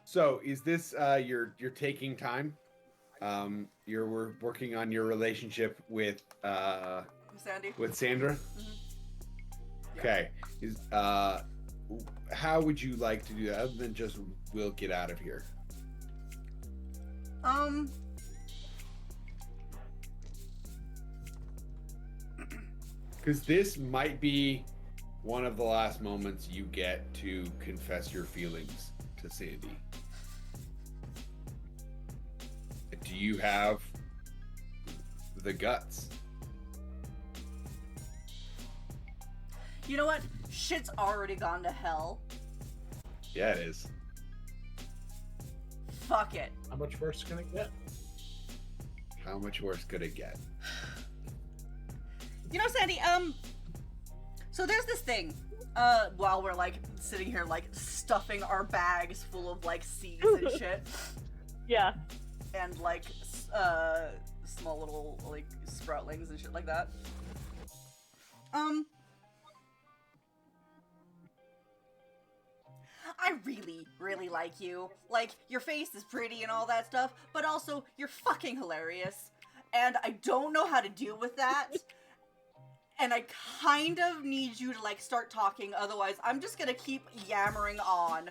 So is this you're taking time? You're working on your relationship with Sandy. with Sandra? Yeah. Okay. Is how would you like to do that other than just we'll get out of here? Because this might be one of the last moments you get to confess your feelings to Sandy. Do you have the guts? You know what? Shit's already gone to hell. Yeah, it is. Fuck it. How much worse can it get? How much worse could it get? You know, Sandy, so there's this thing, while we're, like, sitting here, like, stuffing our bags full of, like, seeds and shit, yeah. and, like, small little, like, sproutlings and shit like that. I really, really like you. Like, your face is pretty and all that stuff, but also, you're fucking hilarious. And I don't know how to deal with that. And I kind of need you to, like, start talking, otherwise I'm just gonna keep yammering on.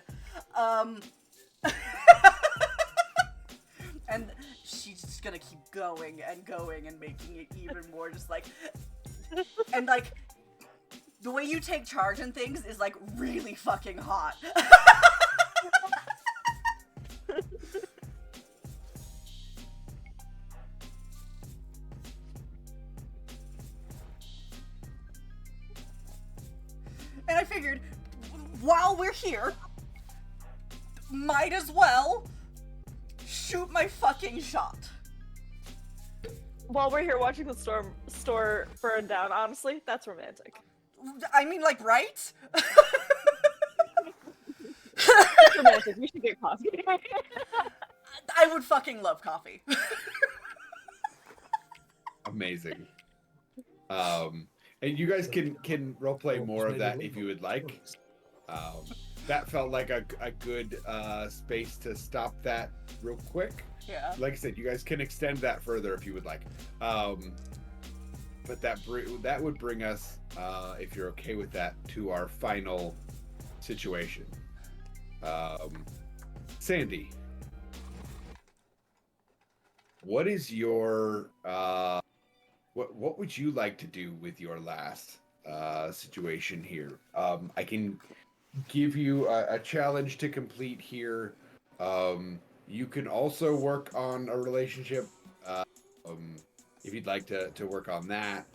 And she's just gonna keep going and going and making it even more just, like... And, like, the way you take charge and things is, like, really fucking hot. And I figured, while we're here, might as well shoot my fucking shot. While we're here watching the store burn down, honestly, that's romantic. I mean, like, right? It's romantic. We should get coffee. I would fucking love coffee. Amazing. And you guys can roleplay more of that if you would like. That felt like a good space to stop that real quick. Yeah. Like I said, you guys can extend that further if you would like. But that would bring us, if you're okay with that, to our final situation. Sandy, what is your what would you like to do with your last situation here? I can give you a challenge to complete here. You can also work on a relationship if you'd like to work on that.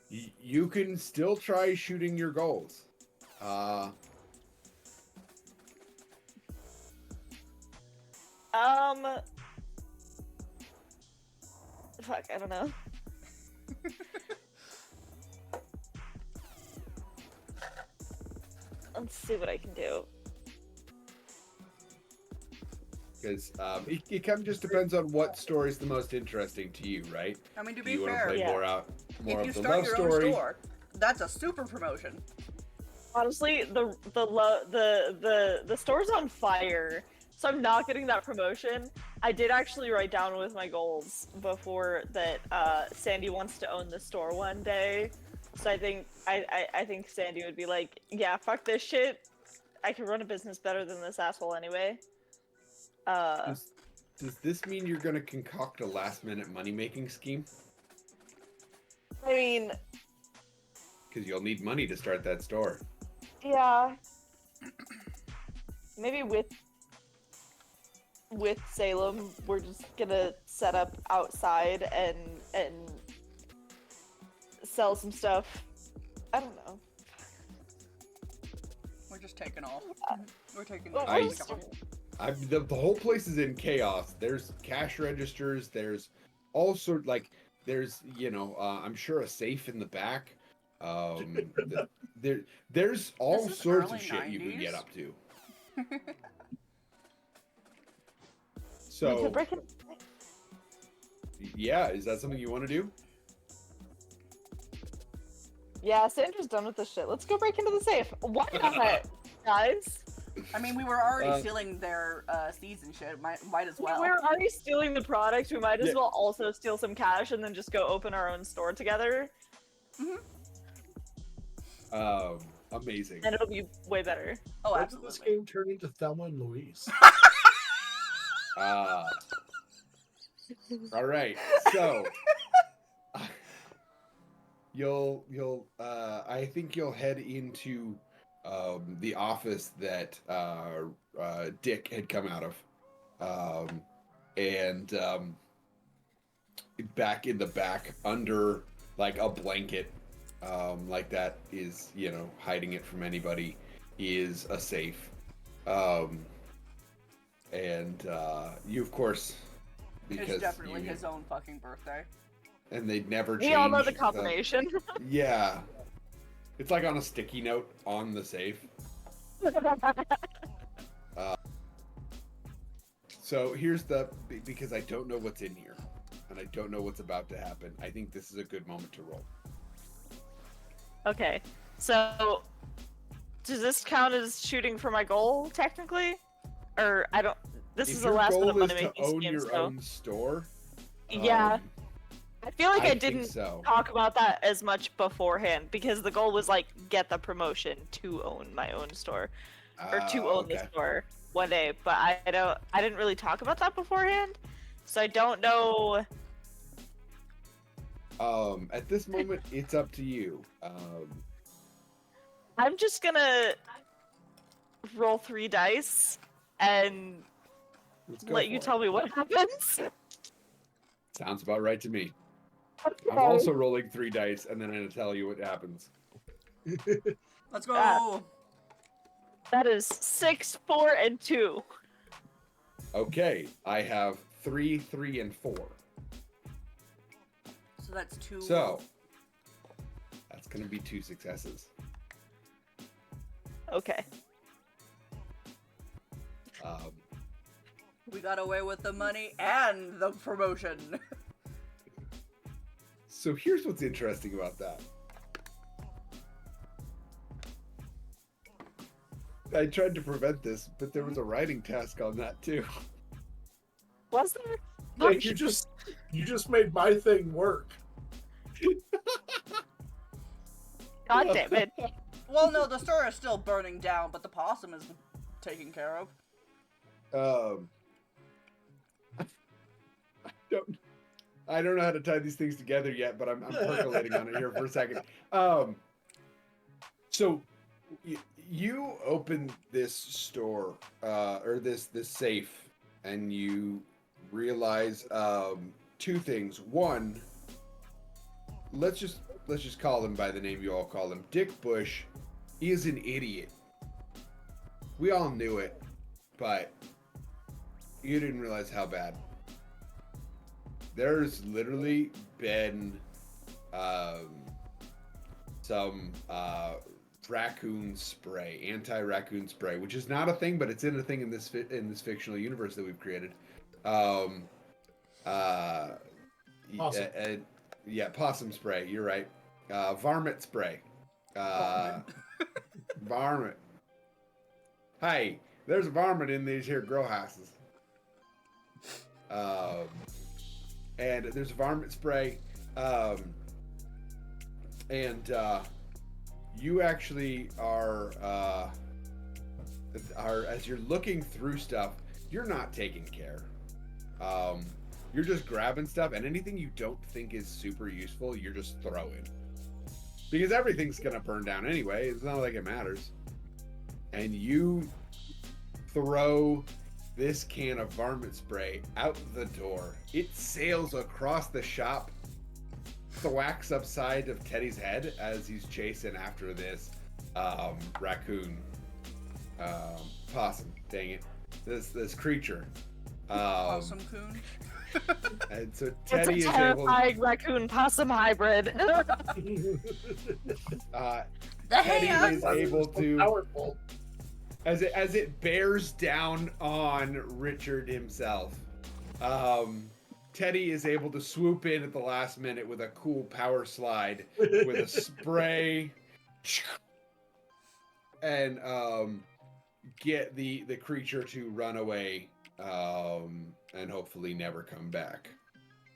You can still try shooting your goals. Fuck, I don't know. Let's see what I can do. Because it kind of just depends on what story is the most interesting to you, right? I mean, to Do be you want to fair, play Yeah. more if you of the start love your story? own store, that's a super promotion. Honestly, the store's on fire, so I'm not getting that promotion. I did actually write down with my goals before that Sandy wants to own the store one day. So I think Sandy would be like, yeah, fuck this shit. I can run a business better than this asshole anyway. Does this mean you're going to concoct a last-minute money-making scheme? I mean, Because you'll need money to start that store. yeah, maybe with Salem, we're just gonna set up outside and sell some stuff. I don't know. We're just taking off. We're taking Oh, I- what's- The whole place is in chaos. There's cash registers. There's all sort there's I'm sure a safe in the back. There's all This is sorts early of shit you can get 90s. up to. we could So break it. yeah, is that something you want to do? Yeah, Sandra's done with this shit. Let's go break into the safe. Why not, guys? I mean, we were already stealing their seeds and shit. Might as well. We're already stealing the product. We might as Yeah. well also steal some cash and then just go open our own store together, Amazing. and it'll be way better. Oh, Why did this absolutely. game turn into Thelma and Louise? All right. So I think you'll head into the office that Dick had come out of, and back in the back under like a blanket, like that is hiding it from anybody, is a safe, and you of course. Because It's definitely you- his own fucking birthday. and they'd never We all know the change combination. yeah, it's like on a sticky note on the safe. So here's because I don't know what's in here and I don't know what's about to happen. I think this is a good moment to roll. Okay, so does this count as shooting for my goal technically, or I don't? This If is a your last minute goal is money to making own scheme. your So own store, yeah, I feel like I think didn't so. talk about that as much beforehand because the goal was like get the promotion to own my own store or to own the store one day, but I didn't really talk about that beforehand, so I don't know. At this moment, it's up to you. I'm just gonna roll 3 dice and Let's go let you for it. tell me what happens. Sounds about right to me. I'm Okay. also rolling 3 dice, and then I'm gonna tell you what happens. Let's go. Ah. That is 6, 4, and 2. Okay, I have 3, 3, and 4. So that's 2. So that's gonna be 2 successes. Okay. We got away with the money and the promotion. So here's what's interesting about that. I tried to prevent this, but there was a writing task on that too. Was there? Like you just made my thing work. God damn it. Well, no, the store is still burning down, but the possum is taken care of. I don't know how to tie these things together yet, but I'm percolating on it here for a second. So you open this store or this safe, and you realize 2 things. One, let's just call him by the name you all call him. Dick Busch is an idiot. We all knew it, but you didn't realize how bad. There's literally been some raccoon spray, anti-raccoon spray, which is not a thing, but it's in a thing in this fictional universe that we've created. Possum. Yeah, possum spray. You're right. Varmint spray. Varmint. Hey, there's a varmint in these here grow houses. And there's a varmint spray. And you actually are as you're looking through stuff, you're not taking care. You're just grabbing stuff, and anything you don't think is super useful, you're just throwing. Because everything's gonna burn down anyway. It's not like it matters. And you throw this can of varmint spray out the door. It sails across the shop, thwacks upside of Teddy's head as he's chasing after this raccoon, possum. Dang it, this creature. Possum coon. And so It's Teddy a is able. terrifying raccoon possum hybrid. Teddy is Possum able so to, powerful. as it bears down on Richard himself. Teddy is able to swoop in at the last minute with a cool power slide with a spray and get the creature to run away and hopefully never come back.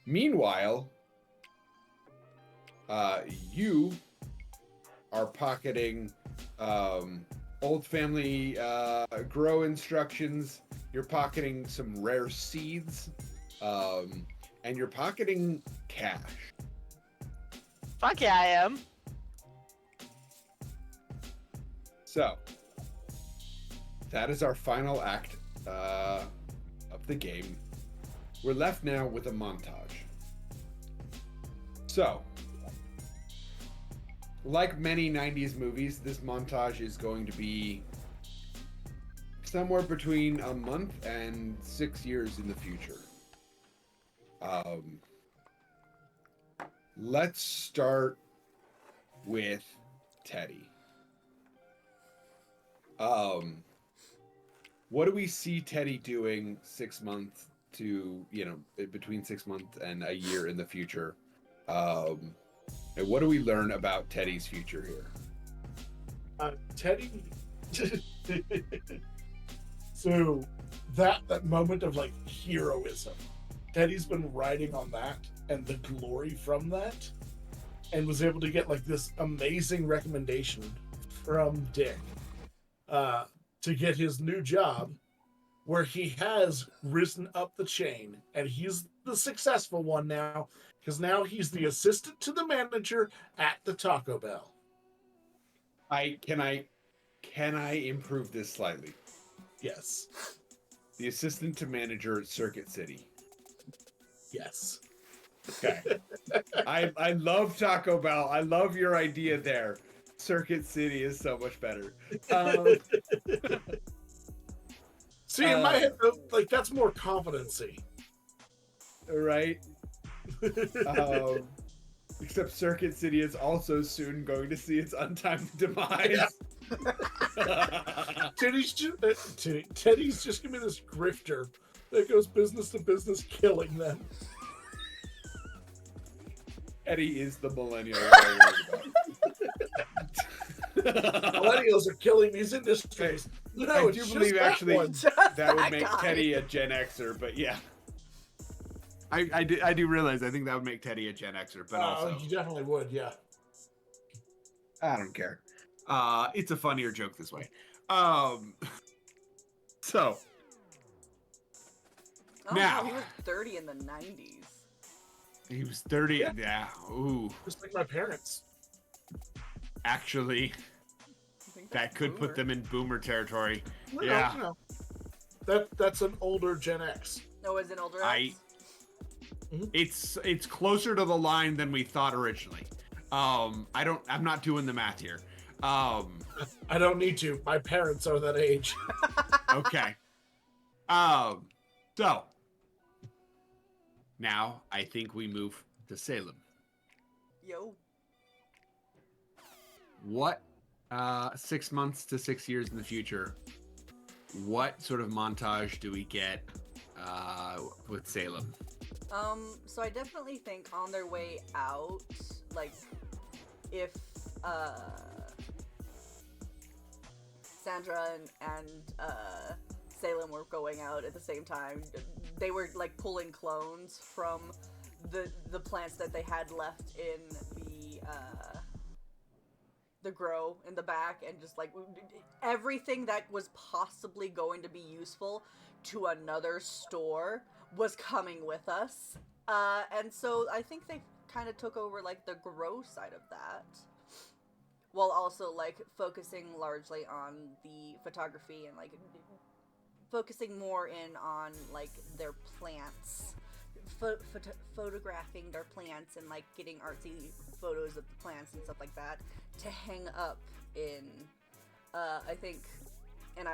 Meanwhile, you are pocketing old family grow instructions. You're pocketing some rare seeds. And you're pocketing cash. Fuck yeah, I am. So, that is our final act of the game. We're left now with a montage. So, like many 90s movies, this montage is going to be somewhere between a month and 6 years in the future. Let's start with Teddy. What do we see Teddy doing 6 months to, between 6 months and a year in the future? And what do we learn about Teddy's future here? Teddy. So that moment of like heroism. Teddy's been riding on that and the glory from that, and was able to get like this amazing recommendation from Dick to get his new job, where he has risen up the chain and he's the successful one now, because now he's the assistant to the manager at the Taco Bell. Can I improve this slightly? Yes. The assistant to manager at Circuit City. Yes. Okay. I love Taco Bell. I love your idea there. Circuit City is so much better. See, in my head, like, that's more competency. Right? Except Circuit City is also soon going to see its untimely demise. Yeah. Teddy's just gonna be this grifter that goes business to business, killing them. Eddie is the millennial. Millennials are killing these industries. No, I do believe actually that would make guy. Teddy a Gen Xer, but yeah. I do realize I think that would make Teddy a Gen Xer, but also you definitely would, yeah. I don't care. It's a funnier joke this way. So now he was 30 in the 90s. he was 30. Yeah. Ooh. Just like my parents. Actually, I think that that's could put boomer. them in boomer territory. No, Yeah. no. That's an older Gen X. No, is it older? It's closer to the line than we thought originally. I'm not doing the math here. I don't need to. My parents are that age. Okay. So now I think we move to Salem. Yo. What 6 months to 6 years in the future, what sort of montage do we get with Salem? So I definitely think on their way out, like, if Sandra and Salem were going out at the same time, they were like pulling clones from the plants that they had left in the grow in the back, and just like everything that was possibly going to be useful to another store was coming with us. And so I think they kind of took over like the grow side of that, while also like focusing largely on the photography and like focusing more in on like their plants, photographing their plants and like getting artsy photos of the plants and stuff like that to hang up in I think, and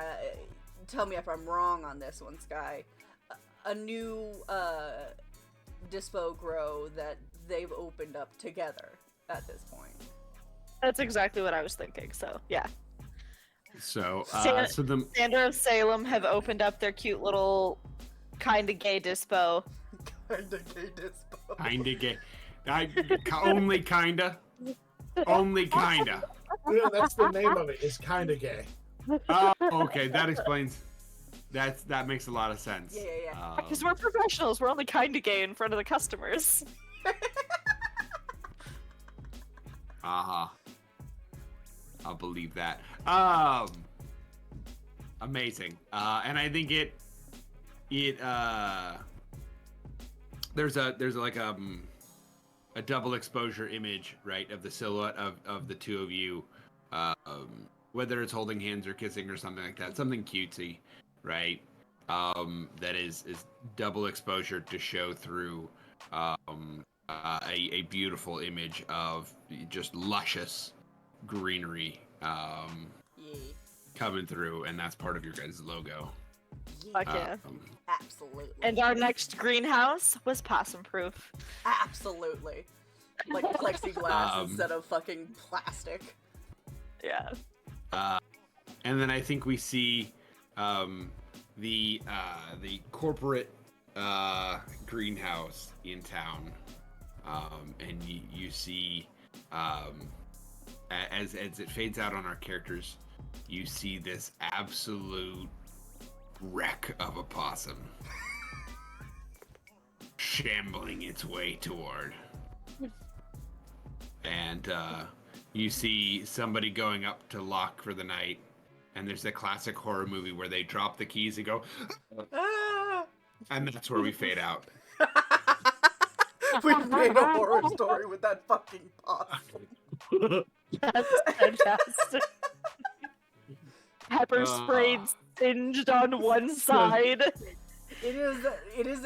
tell me if I'm wrong on this one, Sky, a new dispo grow that they've opened up together at this point. That's exactly what I was thinking. So yeah. So, Sandra the of Salem have opened up their cute little kinda gay dispo. Kinda gay dispo. kinda gay, only kinda. Yeah, that's the name of it. It's kind of gay. Oh, okay, that explains. That makes a lot of sense. Yeah. Because we're professionals, we're only kinda gay in front of the customers. I'll believe that. Amazing. And I think there's like a double exposure image, right, of the silhouette of the two of you, whether it's holding hands or kissing or something like that, something cutesy, right? That is double exposure to show through a beautiful image of just luscious greenery coming through, and that's part of your guys' logo. Fuck yeah. Absolutely. And our next greenhouse was possum proof. Absolutely. Like plexiglass instead of fucking plastic. Yeah. And then I think we see the corporate greenhouse in town, and you see as it fades out on our characters, you see this absolute wreck of a possum shambling its way toward, and you see somebody going up to lock for the night, and there's a classic horror movie where they drop the keys and go and that's where we fade out. We made a horror story with that fucking possum. That's fantastic. Pepper sprayed, singed on one side. It is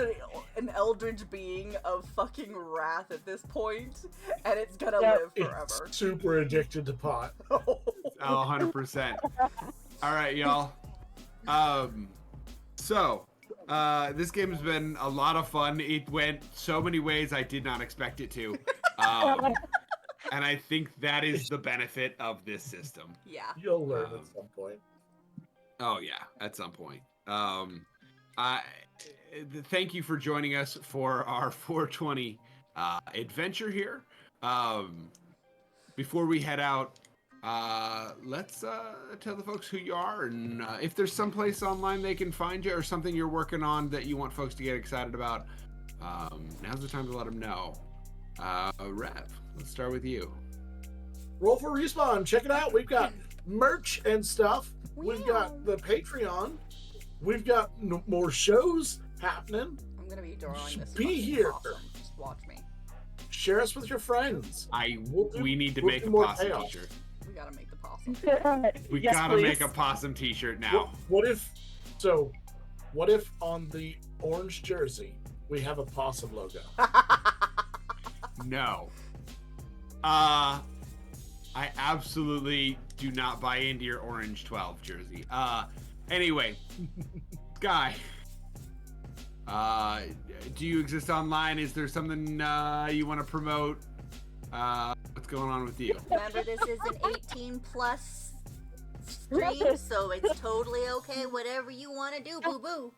an eldritch being of fucking wrath at this point, and it's gonna live forever. It's super addicted to pot. Oh, 100%. All right, y'all. So this game has been a lot of fun. It went so many ways I did not expect it to. And I think that is the benefit of this system. Yeah. You'll learn at some point. Oh yeah, at some point. Thank you for joining us for our 420 adventure here. Before we head out, let's tell the folks who you are, and if there's someplace online they can find you or something you're working on that you want folks to get excited about. Now's the time to let them know. Rev, let's start with you. Roll for Respawn. Check it out. We've got merch and stuff. We've got the Patreon. We've got more shows happening. I'm gonna be drawing this. Be here. Awesome. Just watch me. Share us with your friends. We need to make a possum t-shirt. We gotta make the possum. We Yes, gotta please. make a possum t-shirt now. What if on the orange jersey we have a possum logo? No. I absolutely do not buy into your orange 12 jersey. Anyway, Guy, do you exist online? Is there something you want to promote? What's going on with you? Remember, this is an 18 plus stream, so it's totally okay. Whatever you want to do, boo boo.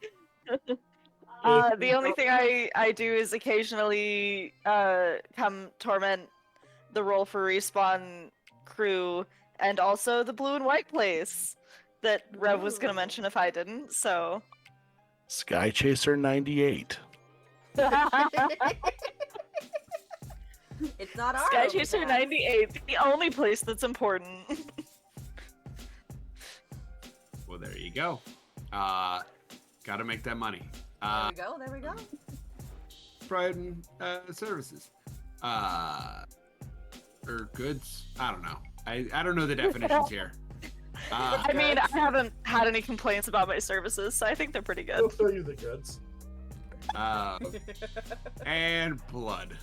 The only thing I do is occasionally come torment the Roll for Respawn crew and also the blue and white place that Rev was gonna mention if I didn't, so. Sky Chaser 98. It's not our Sky Chaser overpass. 98, the only place that's important. Well, there you go. Gotta make that money. There we go. There we go. Providing services. Or goods. I don't know. I don't know the definitions here. I mean, I haven't had any complaints about my services, so I think they're pretty We'll good. show you the goods. And blood.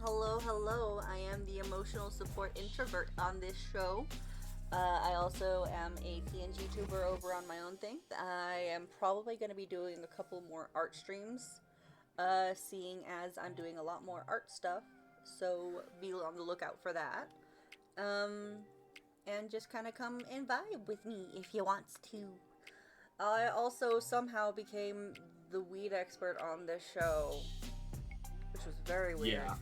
Hello, hello. I am the emotional support introvert on this show. I also am a PNG tuber over on my own thing. I am probably going to be doing a couple more art streams, seeing as I'm doing a lot more art stuff. So be on the lookout for that. And just kind of come and vibe with me if you want to. I also somehow became the weed expert on this show, which was very weird. Yeah.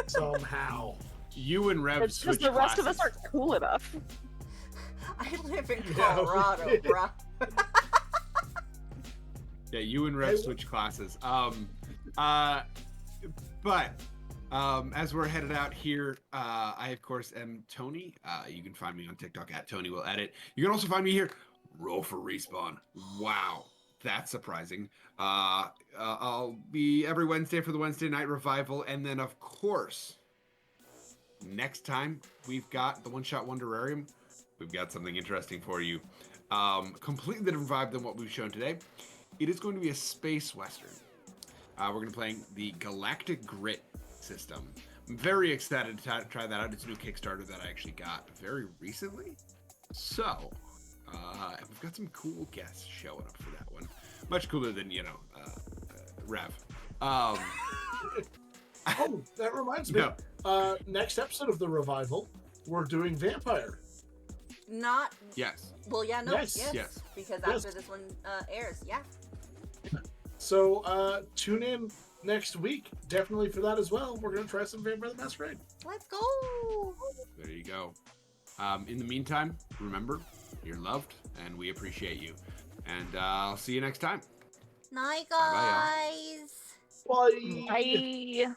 Somehow. You and Rev It's switch just the rest of us classes. aren't cool enough. I live in Yeah, we Colorado, did. bruh. Yeah, you and Rev switch classes. But as we're headed out here, I of course am Tony. You can find me on TikTok at Tony Will Edit. You can also find me here. Roll for Respawn. Wow, that's surprising. I'll be every Wednesday for the Wednesday night revival, and then of course, next time we've got the One Shot Wonderarium. We've got something interesting for you. Completely different vibe than what we've shown today. It is going to be a space western. We're going to be playing the Galactic Grit system. I'm very excited to try that out. It's a new Kickstarter that I actually got very recently. So, we've got some cool guests showing up for that one. Much cooler than, Rev. Oh, that reminds me. No. Next episode of the revival, we're doing Vampire. Not. Yes. Well, yeah, no. Yes. Yes. Yes. Because Yes. after this one airs, yeah. So tune in next week, definitely for that as well. We're gonna try some Vampire the Masquerade. Let's go. There you go. In the meantime, remember, you're loved, and we appreciate you. And I'll see you next time. Night, Bye-bye, y'all. guys. Bye. Bye.